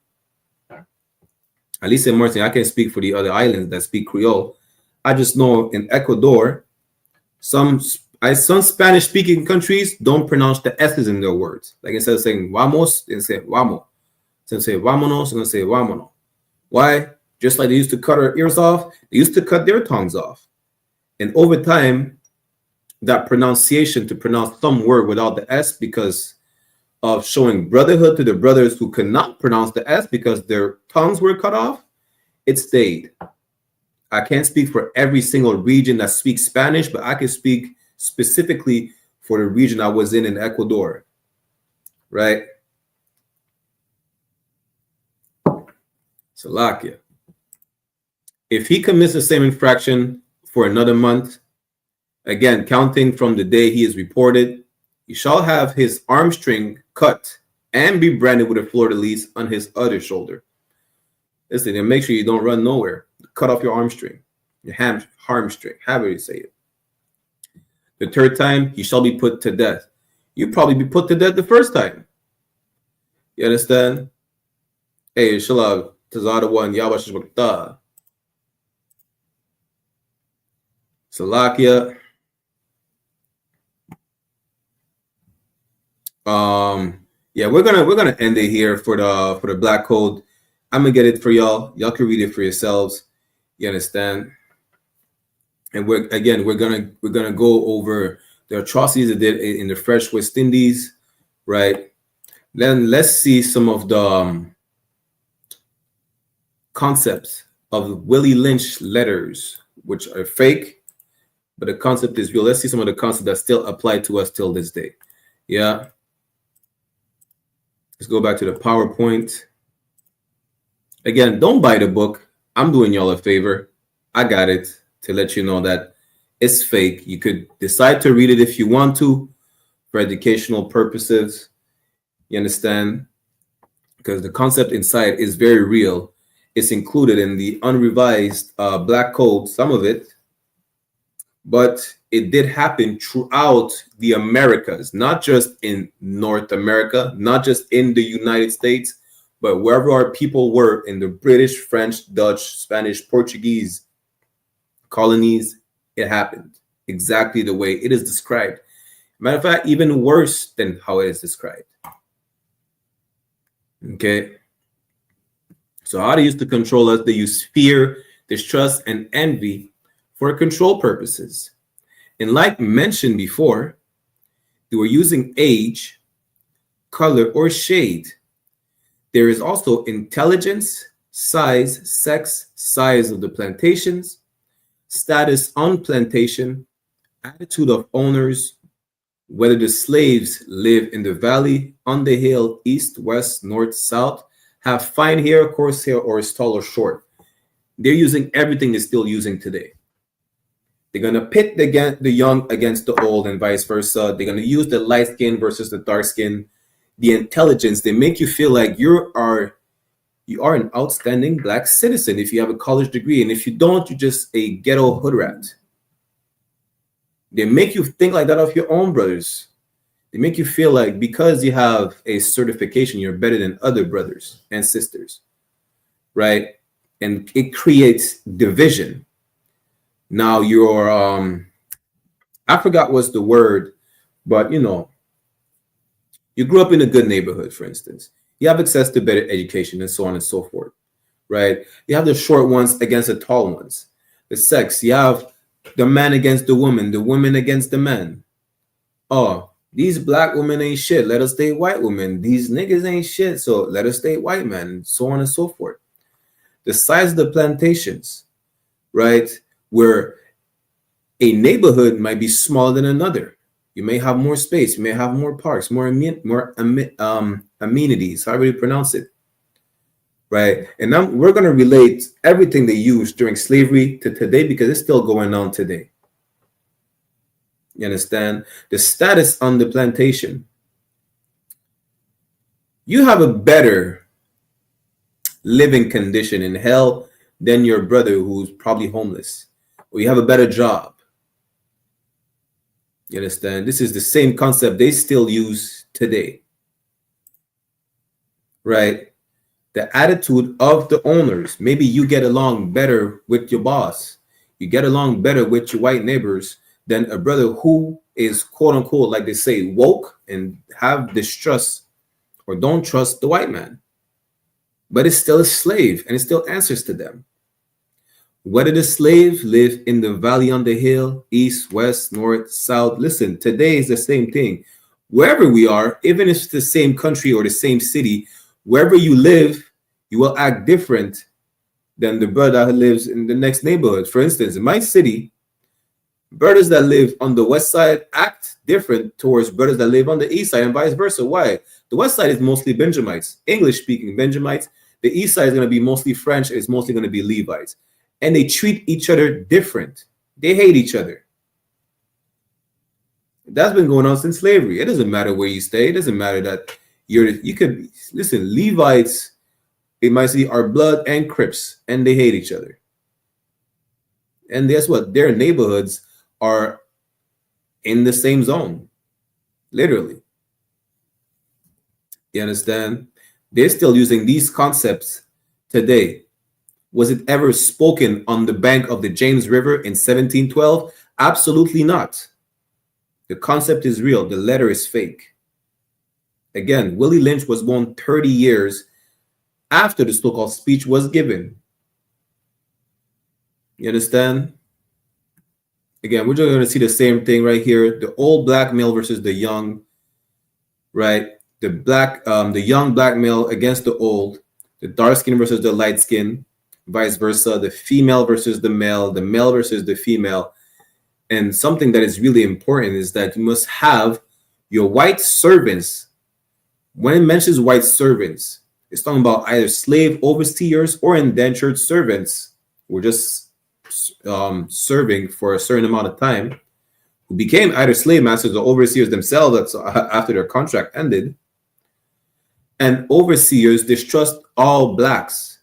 At least in Martin, I can't speak for the other islands that speak Creole. I just know in Ecuador, some Spanish-speaking countries don't pronounce the S's in their words. Like instead of saying vamos, they say vamos. Instead of saying vámonos, they're going to say vámonos. Why? Just like they used to cut our ears off, they used to cut their tongues off. And over time, that pronunciation to pronounce some word without the S because of showing brotherhood to the brothers who could not pronounce the S because their tongues were cut off, it stayed. I can't speak for every single region that speaks Spanish, but I can speak specifically for the region I was in Ecuador, right? Salakia. If he commits the same infraction for another month, again, counting from the day he is reported, he shall have his arm string cut and be branded with a fleur-de-lis on his other shoulder. Listen, and make sure you don't run nowhere. Cut off your arm string, your arm string, however you say it. The third time, he shall be put to death. You probably be put to death the first time. You understand? Hey, Shalom, Tazada one, Yahweh Salakia. Yeah, we're gonna end it here for the black code. I'm gonna get it for y'all. Y'all can read it for yourselves. You understand? And we're gonna go over the atrocities they did in the Fresh West Indies, right? Then let's see some of the concepts of Willie Lynch letters, which are fake, but the concept is real. Let's see some of the concepts that still apply to us till this day. Yeah. Let's go back to the PowerPoint. Again, don't buy the book. I'm doing y'all a favor. I got it to let you know that it's fake. You could decide to read it if you want to for educational purposes. You understand? Because the concept inside is very real. It's included in the unrevised Black Code, some of it. But it did happen throughout the Americas, not just in North America, not just in the United States, but wherever our people were in the British, French, Dutch, Spanish, Portuguese colonies, it happened exactly the way it is described. Matter of fact, even worse than how it is described. Okay. So how they used to control us, they used fear, distrust, and envy for control purposes. And like mentioned before, they were using age, color, or shade. There is also intelligence, size, sex, size of the plantations, status on plantation, attitude of owners, whether the slaves live in the valley, on the hill, east, west, north, south, have fine hair, coarse hair, or is tall or short. They're using everything they're still using today. They're going to pit the young against the old and vice versa. They're going to use the light skin versus the dark skin. The intelligence, they make you feel like you are an outstanding black citizen if you have a college degree. And if you don't, you're just a ghetto hood rat. They make you think like that of your own brothers. They make you feel like because you have a certification, you're better than other brothers and sisters, right? And it creates division. Now you're, I forgot what's the word, but you grew up in a good neighborhood, for instance. You have access to better education and so on and so forth, right? You have the short ones against the tall ones. The sex, you have the man against the women against the men. Oh, these black women ain't shit. Let us date white women. These niggas ain't shit. So let us date white men, and so on and so forth. the size of the plantations, right? Where a neighborhood might be smaller than another. You may have more space. You may have more parks, more amenities, however you pronounce it, right? And now we're going to relate everything they used during slavery to today because it's still going on today. You understand? The status on the plantation. You have a better living condition in hell than your brother who's probably homeless, or you have a better job. You understand? This is the same concept they still use today, right? The attitude of the owners. Maybe you get along better with your boss. You get along better with your white neighbors than a brother who is, quote unquote, like they say, woke and have distrust or don't trust the white man. But it's still a slave and it still answers to them. Whether the slave live in the valley on the hill, east, west, north, south. Listen, today is the same thing. Wherever we are, even if it's the same country or the same city, wherever you live, you will act different than the brother who lives in the next neighborhood. For instance, in my city, brothers that live on the west side act different towards brothers that live on the east side and vice versa. Why? The west side is mostly Benjamites, English-speaking Benjamites. The east side is going to be mostly French. It's mostly going to be Levites. And they treat each other different. They hate each other. That's been going on since slavery. It doesn't matter where you stay. It doesn't matter that you could listen. Levites, in my city, are blood and Crips, and they hate each other. And guess what? Their neighborhoods are in the same zone, literally. You understand? They're still using these concepts today. Was it ever spoken on the bank of the James River in 1712? Absolutely not. The concept is real. The letter is fake. Again, Willie Lynch was born 30 years after the so-called speech was given. You understand? Again, we're just going to see the same thing right here. The old black male versus the young, right? The young black male against the old, the dark skin versus the light skin, vice versa, the female versus the male versus the female. And something that is really important is that you must have your white servants. When it mentions white servants, it's talking about either slave overseers or indentured servants who were just serving for a certain amount of time, who became either slave masters or overseers themselves after their contract ended. And overseers distrust all blacks.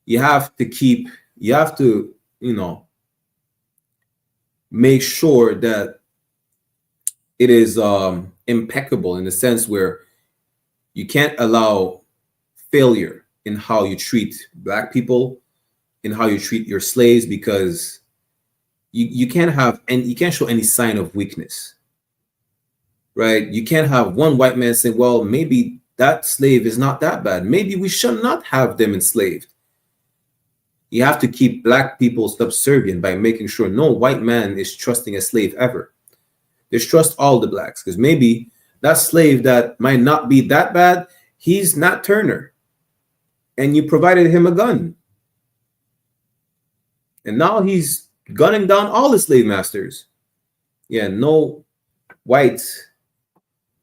You have to, make sure that it is impeccable in the sense where you can't allow failure in how you treat black people, in how you treat your slaves, because you can't show any sign of weakness, right? You can't have one white man saying, well, maybe that slave is not that bad. Maybe we should not have them enslaved. You have to keep black people subservient by making sure no white man is trusting a slave ever. Just trust all the blacks, because maybe that slave that might not be that bad, he's not Turner, and you provided him a gun. And now he's gunning down all the slave masters. Yeah, no whites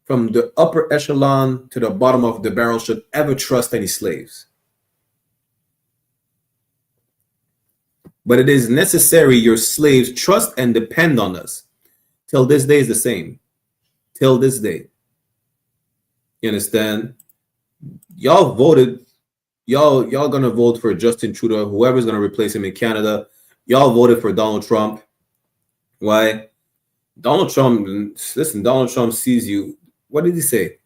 from the upper echelon to the bottom of the barrel should ever trust any slaves. But it is necessary your slaves trust and depend on us. Till this day is the same. Till this day. You understand? Y'all voted. Y'all gonna vote for Justin Trudeau, whoever's gonna replace him in Canada. Y'all voted for Donald Trump. Why? Donald Trump sees you. What did he say?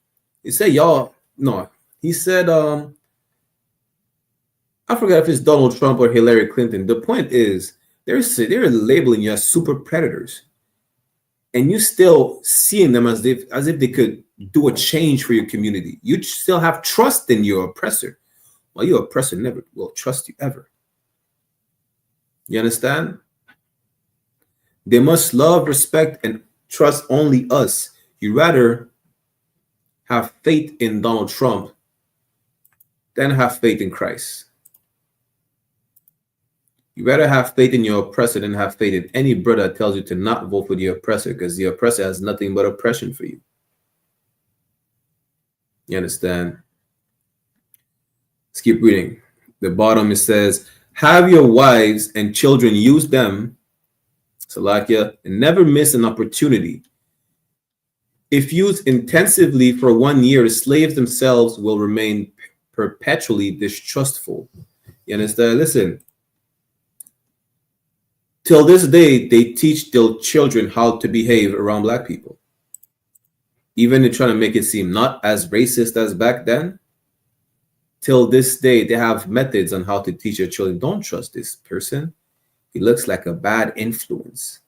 He said, he said, I forgot if it's Donald Trump or Hillary Clinton. The point is, they're labeling you as super predators, and you still seeing them as if they could do a change for your community. You still have trust in your oppressor, while your oppressor never will trust you ever. You understand? They must love, respect, and trust only us. You rather have faith in Donald Trump than have faith in Christ. You rather have faith in your oppressor than have faith in any brother that tells you to not vote for the oppressor, because the oppressor has nothing but oppression for you. You understand? Let's keep reading. The bottom, it says, have your wives and children use them, Salakia, and never miss an opportunity. If used intensively for 1 year, the slaves themselves will remain perpetually distrustful. You understand? Listen. Till this day, they teach their children how to behave around black people. Even they're trying to make it seem not as racist as back then. Till this day, they have methods on how to teach their children. Don't trust this person. He looks like a bad influence.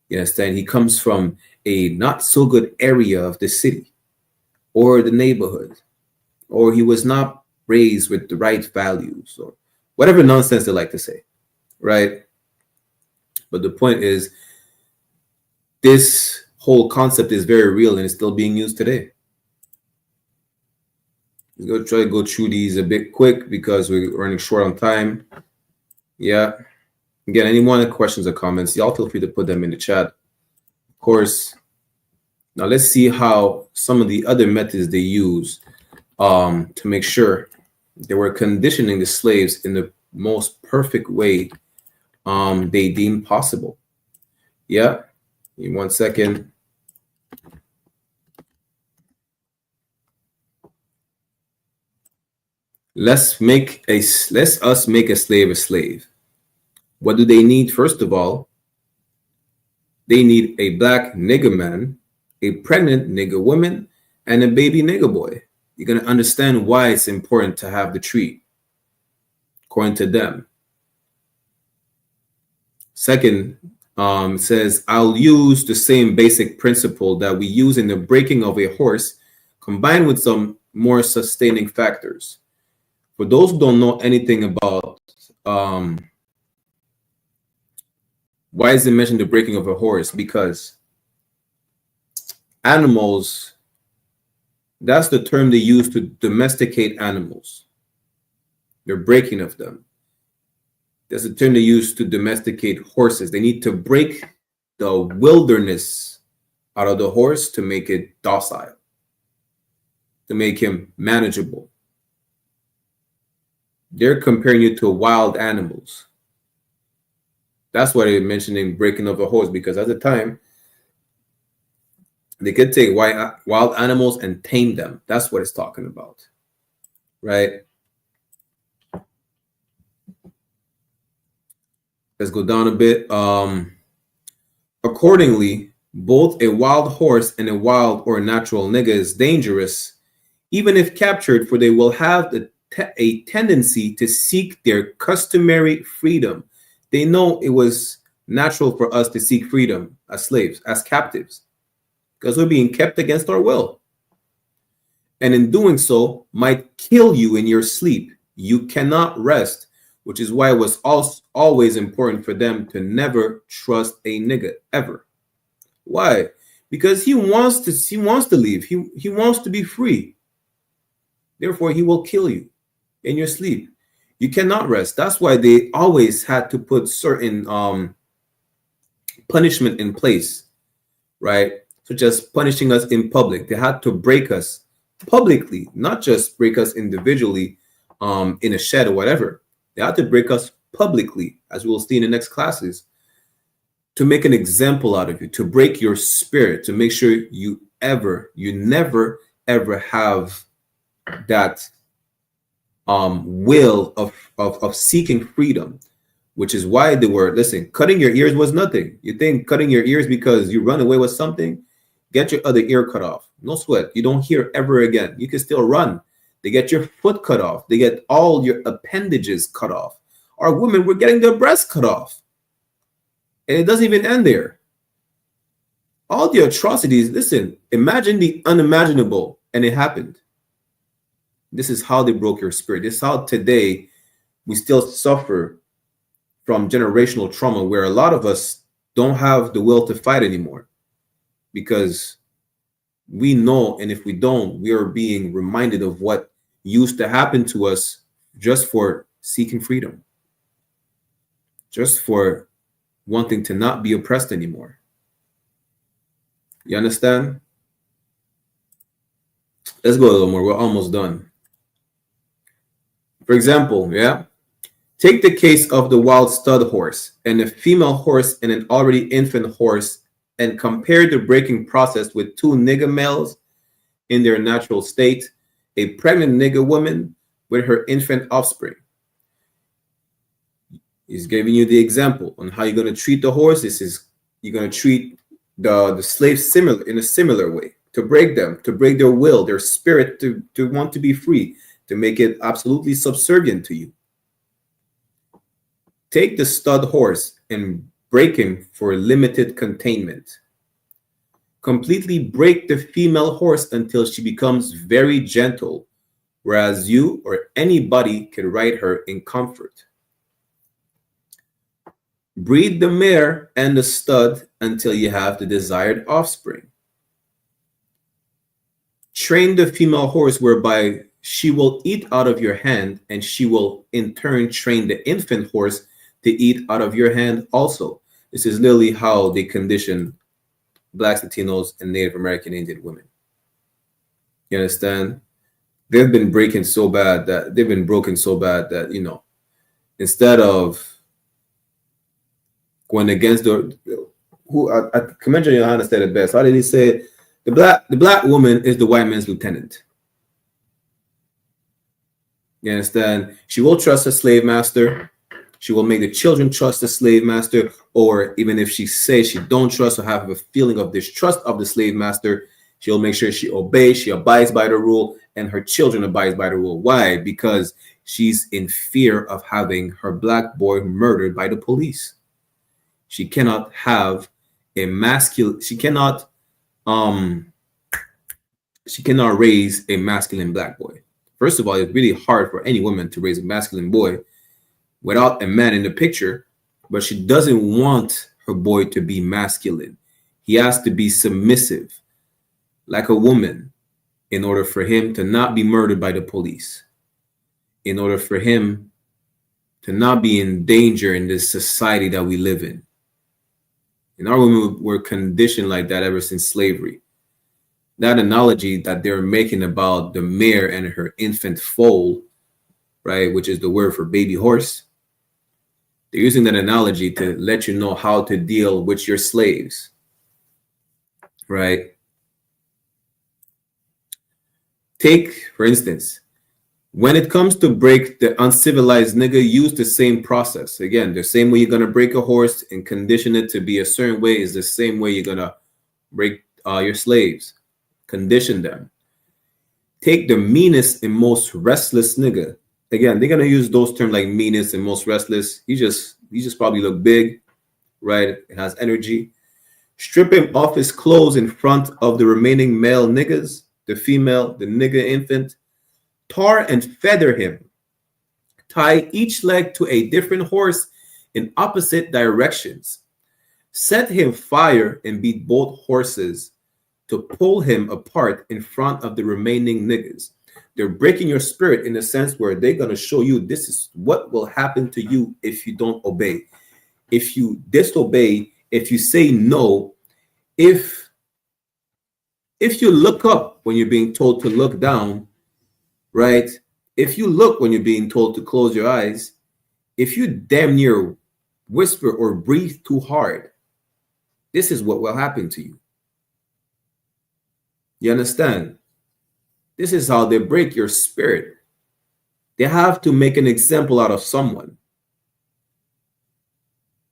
You understand? He comes from a not so good area of the city or the neighborhood, or he was not raised with the right values, or whatever nonsense they like to say, right? But the point is, this whole concept is very real and it's still being used today. We're going to try to go through these a bit quick because we're running short on time. Yeah. Again, any more questions or comments, y'all feel free to put them in the chat. Of course. Now let's see how some of the other methods they use to make sure they were conditioning the slaves in the most perfect way they deem possible. Yeah. Give me 1 second. Let's us make a slave a slave. What do they need? First of all, they need a black nigger man, a pregnant nigger woman, and a baby nigger boy. You're going to understand why it's important to have the tree, according to them. Second, it says, I'll use the same basic principle that we use in the breaking of a horse, combined with some more sustaining factors. For those who don't know anything about why is it mentioned the breaking of a horse? Because animals, that's the term they use to domesticate animals. They're breaking of them. That's the term they use to domesticate horses. They need to break the wilderness out of the horse to make it docile, to make him manageable. They're comparing you to wild animals. That's why they're mentioning breaking of a horse, because at the time, they could take wild animals and tame them. That's what it's talking about, right? Let's go down a bit. Accordingly, both a wild horse and a wild or natural nigger is dangerous, even if captured, for they will have a tendency to seek their customary freedom. They know it was natural for us to seek freedom as slaves, as captives, because we're being kept against our will. And in doing so, might kill you in your sleep. You cannot rest, which is why it was always important for them to never trust a nigga, ever. Why? Because he wants to leave. He wants to be free. Therefore, he will kill you in your sleep. You cannot rest. That's why they always had to put certain punishment in place, right? Such as punishing us in public. They had to break us publicly, not just break us individually in a shed or whatever. They had to break us publicly, as we will see in the next classes, to make an example out of you, to break your spirit, to make sure you never, ever have that will of seeking freedom, which is why they were, listen, cutting your ears was nothing. You think cutting your ears because you run away with something? Get your other ear cut off. No sweat. You don't hear ever again. You can still run. They get your foot cut off. They get all your appendages cut off. Our women were getting their breasts cut off. And it doesn't even end there. All the atrocities, listen, imagine the unimaginable, and it happened. This is how they broke your spirit. This is how today we still suffer from generational trauma, where a lot of us don't have the will to fight anymore, because we know, and if we don't, we are being reminded of what used to happen to us just for seeking freedom. just for wanting to not be oppressed anymore. You understand? Let's go a little more. We're almost done. For example, take the case of the wild stud horse and a female horse and an already infant horse, and compare the breaking process with two nigger males in their natural state, a pregnant nigger woman with her infant offspring. He's giving you the example on how you're going to treat the horse. You're going to treat the slaves in a similar way, to break them, to break their will, their spirit, to want to be free, to make it absolutely subservient to you. Take the stud horse and break him for limited containment. Completely break the female horse until she becomes very gentle, whereas you or anybody can ride her in comfort. Breed the mare and the stud until you have the desired offspring. Train the female horse whereby she will eat out of your hand, and she will in turn train the infant horse to eat out of your hand also. This is literally how they condition Blacks, Latinos, and Native American Indian women. You understand? They've been broken so bad that, you know, instead of going against I commend YAHANNA said it best. How did he say it? The black woman is the white man's lieutenant. You understand? She will trust a slave master. She will make the children trust the slave master, or even if she says she don't trust or have a feeling of distrust of the slave master, she'll make sure she obeys, she abides by the rule, and her children abides by the rule. Why? Because she's in fear of having her black boy murdered by the police. She cannot have a masculine, she cannot raise a masculine black boy. First of all, it's really hard for any woman to raise a masculine boy without a man in the picture, but she doesn't want her boy to be masculine. He has to be submissive, like a woman, in order for him to not be murdered by the police, in order for him to not be in danger in this society that we live in. And our women were conditioned like that ever since slavery. That analogy that they're making about the mare and her infant foal, right, which is the word for baby horse, they're using that analogy to let you know how to deal with your slaves, right? Take, for instance, when it comes to break the uncivilized nigga, use the same process. Again, the same way you're going to break a horse and condition it to be a certain way is the same way you're going to break your slaves. Condition them. Take the meanest and most restless nigga. Again, they're going to use those terms like meanest and most restless. He just probably look big, right? It has energy. Strip him off his clothes in front of the remaining male niggas, the female, the nigga infant. Tar and feather him. Tie each leg to a different horse in opposite directions. Set him fire and beat both horses to pull him apart in front of the remaining niggas. They're breaking your spirit in the sense where they're going to show you this is what will happen to you if you don't obey. If you disobey, if you say no, if you look up when you're being told to look down, right? If you look when you're being told to close your eyes, if you damn near whisper or breathe too hard, this is what will happen to you. You understand? This is how they break your spirit. They have to make an example out of someone.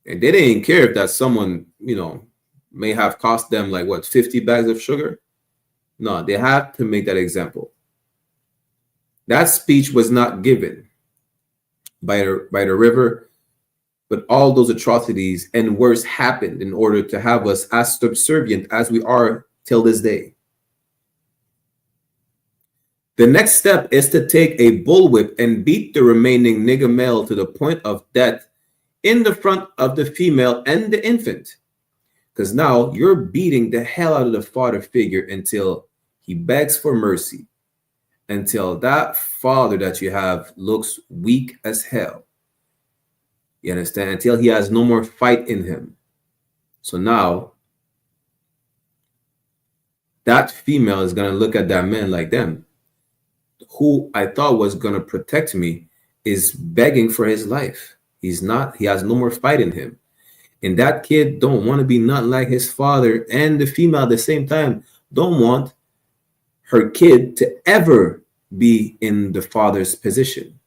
And they didn't care if that someone, you know, may have cost them like what, 50 bags of sugar? No, they have to make that example. That speech was not given by the river, but all those atrocities and worse happened in order to have us as subservient as we are till this day. The next step is to take a bullwhip and beat the remaining nigger male to the point of death in the front of the female and the infant. Because now you're beating the hell out of the father figure until he begs for mercy, until that father that you have looks weak as hell. You understand? Until he has no more fight in him. So now, that female is going to look at that man like, them, who I thought was going to protect me is begging for his life. He's not. He has no more fight in him. And that kid don't want to be nothing like his father, and the female at the same time don't want her kid to ever be in the father's position.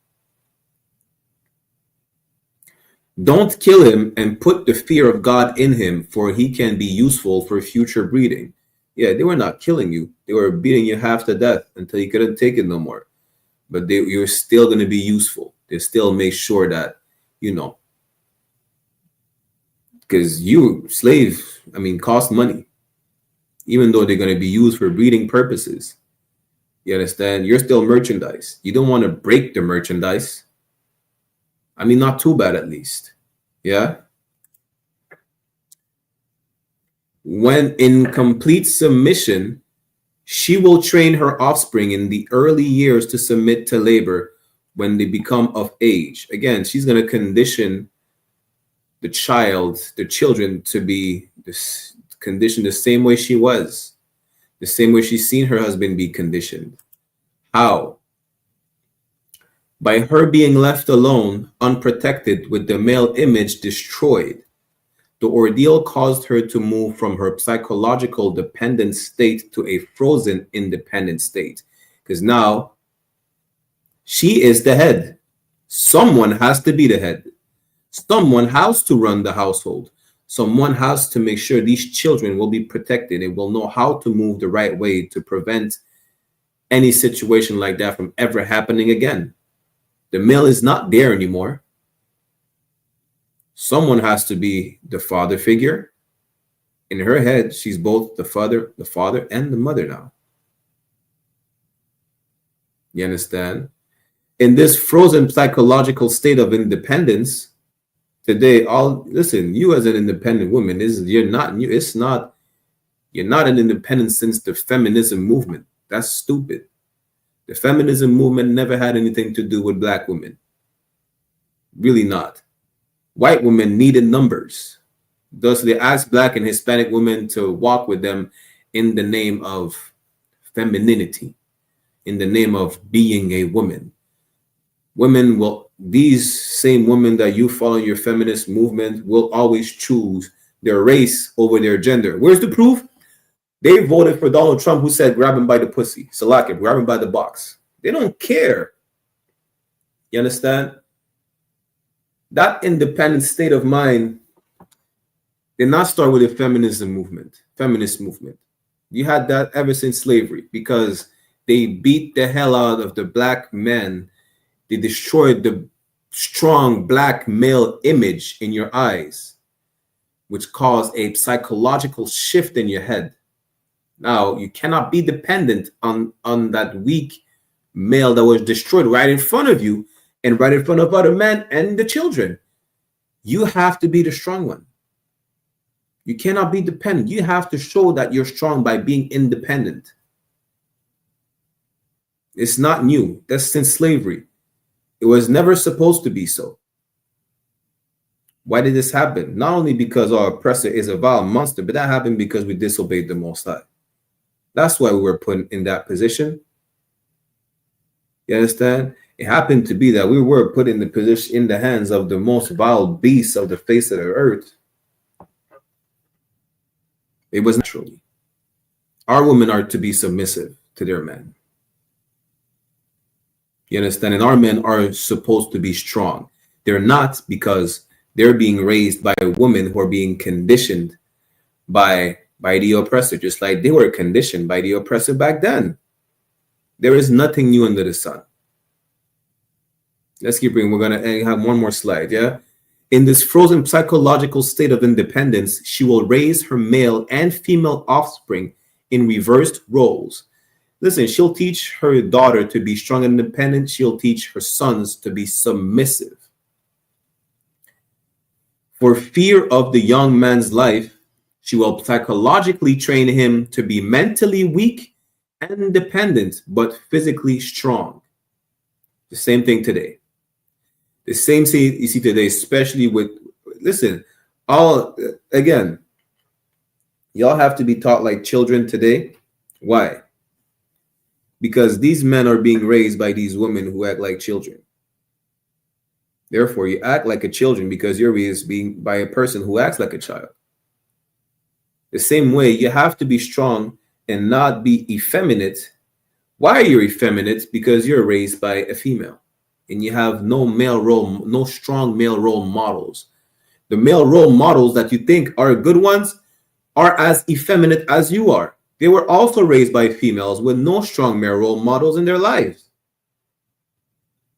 Don't kill him and put the fear of God in him, for he can be useful for future breeding. Yeah, they were not killing you. They were beating you half to death until you couldn't take it no more. But you're still going to be useful. They still make sure that, because slaves, cost money, even though they're going to be used for breeding purposes. You understand? You're still merchandise. You don't want to break the merchandise. Not too bad, at least. Yeah. When in complete submission, she will train her offspring in the early years to submit to labor when they become of age. Again, she's going to condition the children to be conditioned the same way she was, the same way she's seen her husband be conditioned. How? By her being left alone, unprotected, with the male image destroyed. The ordeal caused her to move from her psychological dependent state to a frozen independent state. Because now she is the head. Someone has to be the head. Someone has to run the household. Someone has to make sure these children will be protected and will know how to move the right way to prevent any situation like that from ever happening again. The male is not there anymore. Someone has to be the father figure. In her head, she's both the father and the mother now. You understand? In this frozen psychological state of independence, today, you as an independent woman, you're not an independent since the feminism movement. That's stupid. The feminism movement never had anything to do with black women. Really not. White women needed numbers. Thus, they asked black and Hispanic women to walk with them in the name of femininity, in the name of being a woman. These same women that you follow in your feminist movement will always choose their race over their gender. Where's the proof? They voted for Donald Trump, who said, grab him by the pussy. Salak, grab him by the box. They don't care. You understand? That independent state of mind did not start with the feminist movement. You had that ever since slavery, because they beat the hell out of the black men. They destroyed the strong black male image in your eyes, which caused a psychological shift in your head. Now, you cannot be dependent on that weak male that was destroyed right in front of you and right in front of other men and the children. You have to be the strong one. You cannot be dependent. You have to show that you're strong by being independent. It's not new. That's since slavery. It was never supposed to be so. Why did this happen? Not only because our oppressor is a vile monster, but that happened because we disobeyed the Most High. That's why we were put in that position. You understand? It happened to be that we were put in the position in the hands of the most vile beasts of the face of the earth. It was naturally. Our women are to be submissive to their men. You understand? And our men are supposed to be strong. They're not, because they're being raised by women who are being conditioned by the oppressor, just like they were conditioned by the oppressor back then. There is nothing new under the sun. Let's keep reading. We're going to have one more slide, yeah? In this frozen psychological state of independence, she will raise her male and female offspring in reversed roles. Listen, she'll teach her daughter to be strong and independent. She'll teach her sons to be submissive. For fear of the young man's life, she will psychologically train him to be mentally weak and independent, but physically strong. The same thing today. The same thing you see today, especially with, listen, again, y'all have to be taught like children today. Why? Because these men are being raised by these women who act like children. Therefore, you act like a children because you're raised being by a person who acts like a child. The same way, you have to be strong and not be effeminate. Why are you effeminate? Because you're raised by a female and you have no strong male role models. The male role models that you think are good ones are as effeminate as you are. They were also raised by females with no strong male role models in their lives.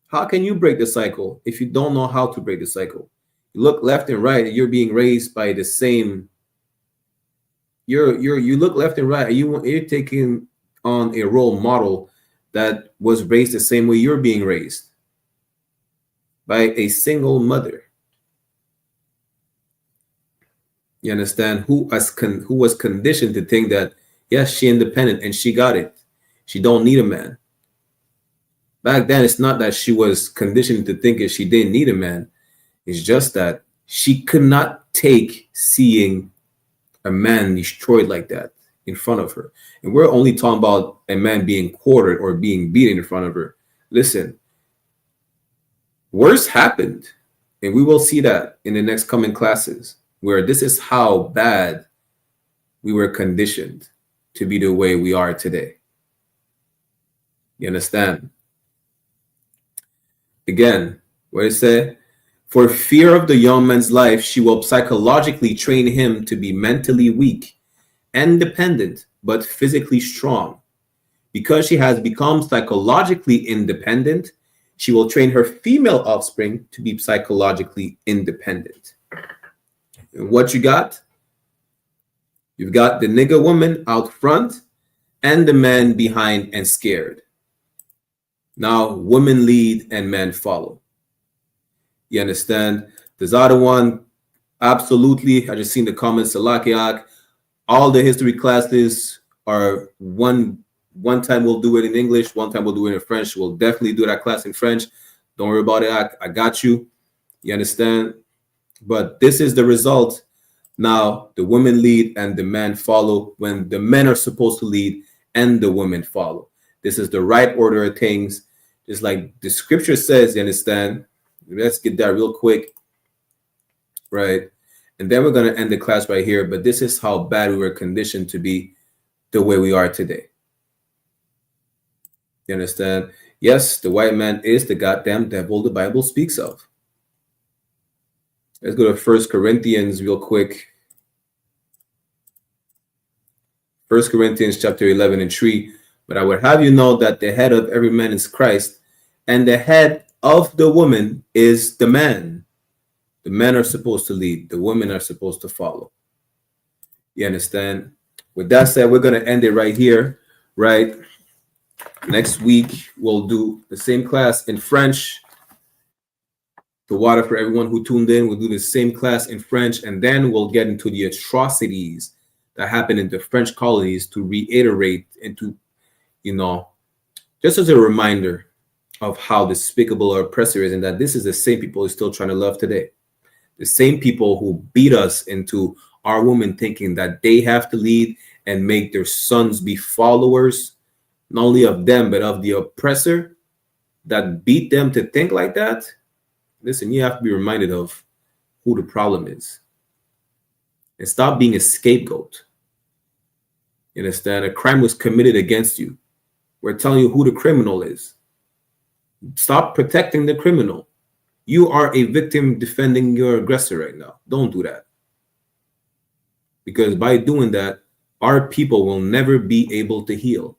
How can you break the cycle if you don't know how to break the cycle? You look left and right, and you're being raised by the same. You look left and right, and you're taking on a role model that was raised the same way you're being raised by a single mother. You understand? Who was conditioned to think that yes, she independent and she got it. She don't need a man. Back then, it's not that she was conditioned to think that she didn't need a man. It's just that she could not take seeing a man destroyed like that in front of her. And we're only talking about a man being quartered or being beaten in front of her. Listen, worse happened. And we will see that in the next coming classes, where this is how bad we were conditioned to be the way we are today. You understand? Again, what it said, for fear of the young man's life, she will psychologically train him to be mentally weak and dependent, but physically strong. Because she has become psychologically independent, she will train her female offspring to be psychologically independent. And what you got? You've got the nigger woman out front and the man behind and scared. Now, women lead and men follow. You understand? This other one, absolutely. I just seen the comments, Salakiak. All the history classes are one time we'll do it in English, one time we'll do it in French. We'll definitely do that class in French. Don't worry about it. I got you. You understand? But this is the result. Now, the women lead and the men follow when the men are supposed to lead and the women follow. This is the right order of things. Just like the scripture says, you understand? Let's get that real quick. Right? And then we're going to end the class right here. But this is how bad we were conditioned to be the way we are today. You understand? Yes, the white man is the goddamn devil the Bible speaks of. Let's go to 1 Corinthians real quick. 1 Corinthians chapter 11 and 3. But I would have you know that the head of every man is Christ, and the head of the woman is the man. The men are supposed to lead. The women are supposed to follow. You understand? With that said, we're going to end it right here, right? Next week, we'll do the same class in French. The water for everyone who tuned in. We'll do the same class in French, and then we'll get into the atrocities that happened in the French colonies to reiterate and to, just as a reminder of how despicable our oppressor is, and that this is the same people who's still trying to love today. The same people who beat us into our women thinking that they have to lead and make their sons be followers, not only of them, but of the oppressor that beat them to think like that. Listen, you have to be reminded of who the problem is. And stop being a scapegoat. You understand? A crime was committed against you. We're telling you who the criminal is. Stop protecting the criminal. You are a victim defending your aggressor right now. Don't do that. Because by doing that, our people will never be able to heal.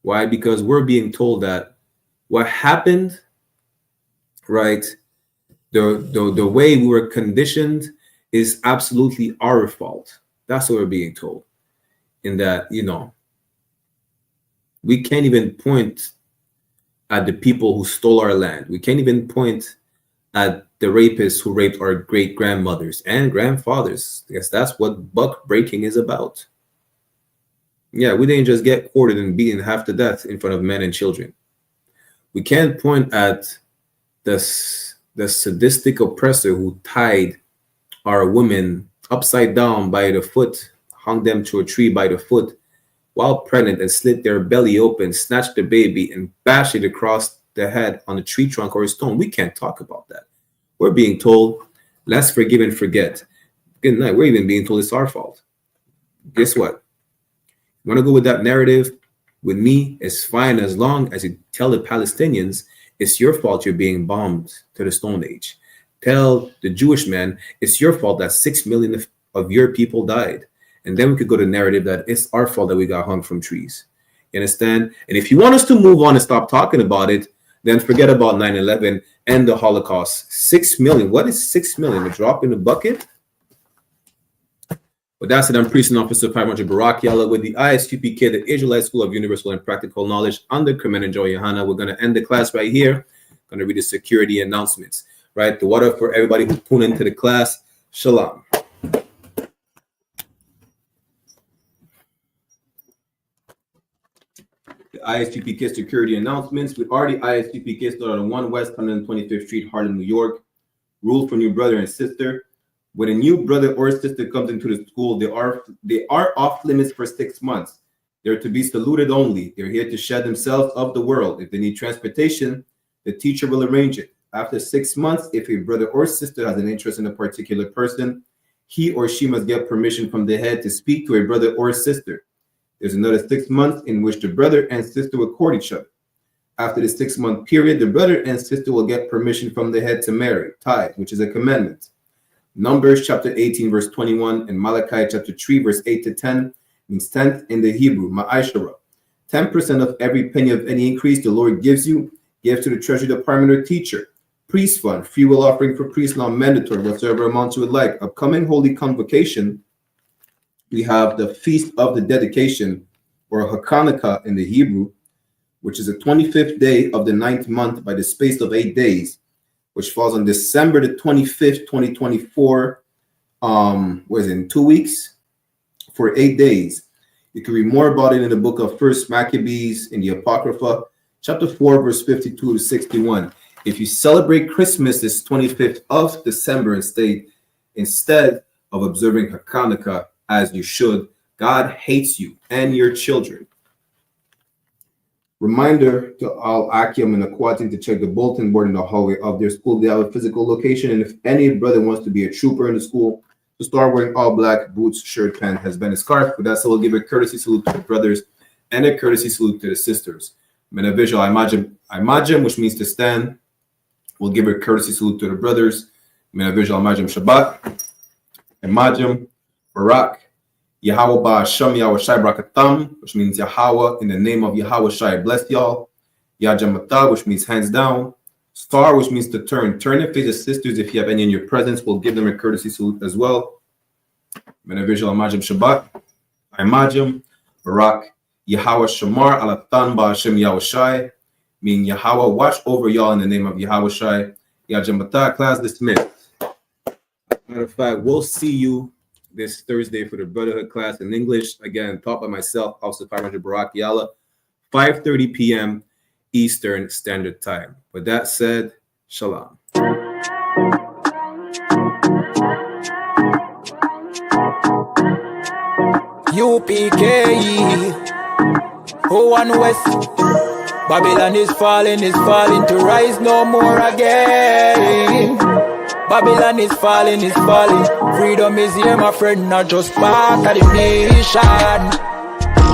Why? Because we're being told that what happened, right, the way we were conditioned is absolutely our fault. That's what we're being told. In that, we can't even point at the people who stole our land. We can't even point at the rapists who raped our great-grandmothers and grandfathers. Because that's what buck breaking is about. Yeah, we didn't just get quartered and beaten half to death in front of men and children. We can't point at the sadistic oppressor who tied our women upside down by the foot, hung them to a tree by the foot while pregnant, and slit their belly open, snatched the baby, and bashed it across the head on a tree trunk or a stone. We can't talk about that. We're being told, let's forgive and forget. Good night. We're even being told it's our fault. Guess what? You want to go with that narrative? With me, it's fine as long as you tell the Palestinians it's your fault you're being bombed to the Stone Age. Tell the Jewish man it's your fault that 6 million of your people died. And then we could go to the narrative that it's our fault that we got hung from trees. You understand? And if you want us to move on and stop talking about it, then forget about 9/11 and the Holocaust. 6 million. What is 6 million? A drop in the bucket? With that said, I'm Priest and Officer 500 Barak Yalla with the I.S.U.P.K, the Israelite School of Universal and Practical Knowledge under Commander Joe YAHANNA. We're going to end the class right here. Going to read the security announcements. Right? The water for everybody who tuned into the class. Shalom. The I.S.U.P.K security announcements. We are the I.S.U.P.K started on 1 West 125th Street, Harlem, New York. Rules for new brother and sister. When a new brother or sister comes into the school, they are off limits for 6 months. They're to be saluted only. They're here to shed themselves of the world. If they need transportation, the teacher will arrange it. After 6 months, if a brother or sister has an interest in a particular person, he or she must get permission from the head to speak to a brother or sister. There's another 6 months in which the brother and sister will court each other. After the 6 month period, the brother and sister will get permission from the head to marry, tithe, which is a commandment. Numbers chapter 18 verse 21 and Malachi chapter 3 verse 8 to 10 means tenth in the Hebrew, ma'ashara. 10% of every penny of any increase the Lord gives you, give to the treasury department or teacher. Priest fund, free will offering for priest law mandatory, whatsoever amount you would like. Upcoming holy convocation, we have the Feast of the Dedication, or Hanukkah in the Hebrew, which is the 25th day of the 9th month by the space of 8 days, which falls on December the 25th, 2024. Was in 2 weeks for 8 days. You can read more about it in the book of First Maccabees in the Apocrypha, chapter 4, verse 52 to 61. If you celebrate Christmas this 25th of December instead of observing Hanukkah as you should, God hates you and your children. Reminder to all Akim and Aquatim to check the bulletin board in the hallway of their school. They have a physical location, and if any brother wants to be a trooper in the school, to start wearing all black boots, shirt, pants, husband, and scarf. But that's so we'll give a courtesy salute to the brothers and a courtesy salute to the sisters. Menavishal Imajim, which means to stand. We'll give a courtesy salute to the brothers. Menavishal Imajim Shabbat. Imajim Barak. Yahweh Ba'asham Yahweh Shai Brakatam, which means Yahweh, in the name of Yahweh Shai, bless y'all. Yajamata, which means hands down. Star, which means to turn. Turn and face the sisters if you have any in your presence. We'll give them a courtesy salute as well. Menavishal Imajim Shabbat. Imajim Barak. Yahweh Shamar Alatan Ba'asham Yahweh Shai, meaning Yahweh watch over y'all in the name of Yahweh Shai. Yajamata, class dismissed. Matter of fact, we'll see you this Thursday for the Brotherhood class in English. Again, taught by myself, Officer 500 Barak Yalla, 5:30 p.m. Eastern Standard Time. With that said, Shalom. UPK, O1 West. Babylon is falling to rise no more again. Babylon is falling. Freedom is here, my friend, not just part of the nation.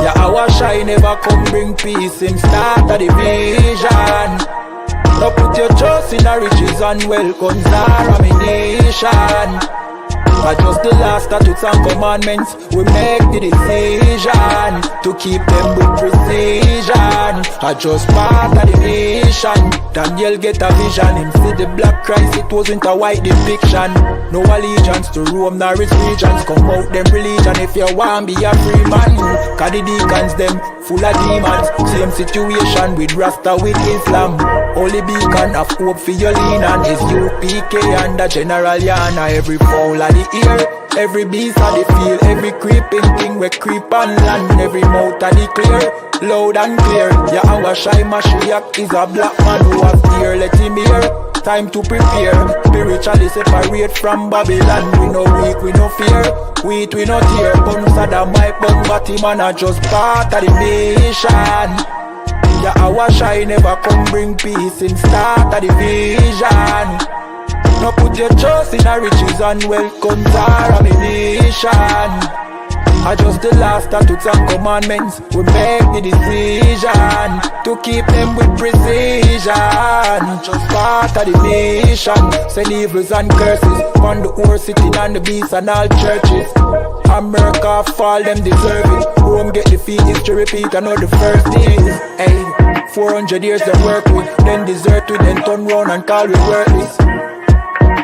Yeah, our Shai never come bring peace in start of the vision. Now put your trust in the riches and wealth, guns are ammunition. But just the last statutes and commandments, we make the decision to keep them with precision. I just part of the nation. Daniel get a vision, him see the black Christ, it wasn't a white depiction. No allegiance to Rome nor its regions, come out them religion if you want be a free man. Cause the deacons them full of demons, same situation with Rasta with Islam. Only beacon of hope for your lean on is UPK and the General YAHANNA. Every fowl of the ear, every beast of the field, every creeping thing we creep on land, every mouth of the clear, loud and clear. Yahweh Shai Mashiach is a black man who has ear, let him hear. time to prepare. Spiritually separate from Babylon. We no weak, we no fear. Wheat, we no tear. Bun Saddam, my bun, but him and I just part of the mission. Yeah, our shy never come bring peace in start of the vision. No put your trust in our riches and wealth comes our ammunition. Adjust the last statutes and commandments. We make the decision to keep them with precision. Just part of the mission. Send evils and curses on the whole city and the beasts and all churches. America fall, them deserve it. Rome get defeat, history repeat, I know the first days. Hey, 400 years they work with, then desert with, then turn round and call we worthless.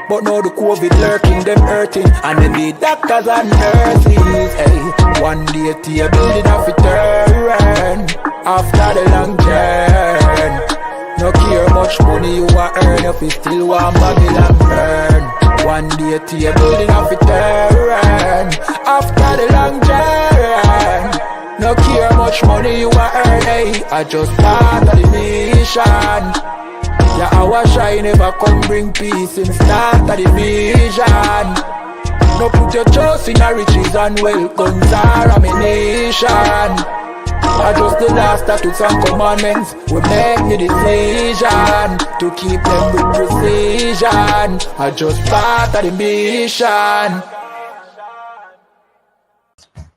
But now the COVID lurking, them hurting, and then the doctors and nurses. Hey, one day to your building of a turn after the long journey. No care much money you a earn if you still want Babylon burn. One day to your building of a turn after the long journey. No care much money you a earn. Hey, I just part of the mission. Yeah, our shy never come bring peace in start of the vision. No put your trust in our riches and wealth guns are ammunition. Adjust the last statutes and commandments. We make the decision to keep them with precision. Adjust part of the mission.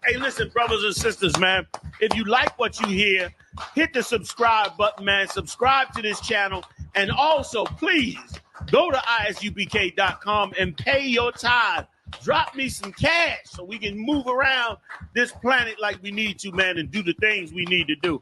Hey, listen, brothers and sisters, man. If you like what you hear, hit the subscribe button, man. Subscribe to this channel. And also, please, go to isupk.com and pay your tithe. Drop me some cash so we can move around this planet like we need to, man, and do the things we need to do.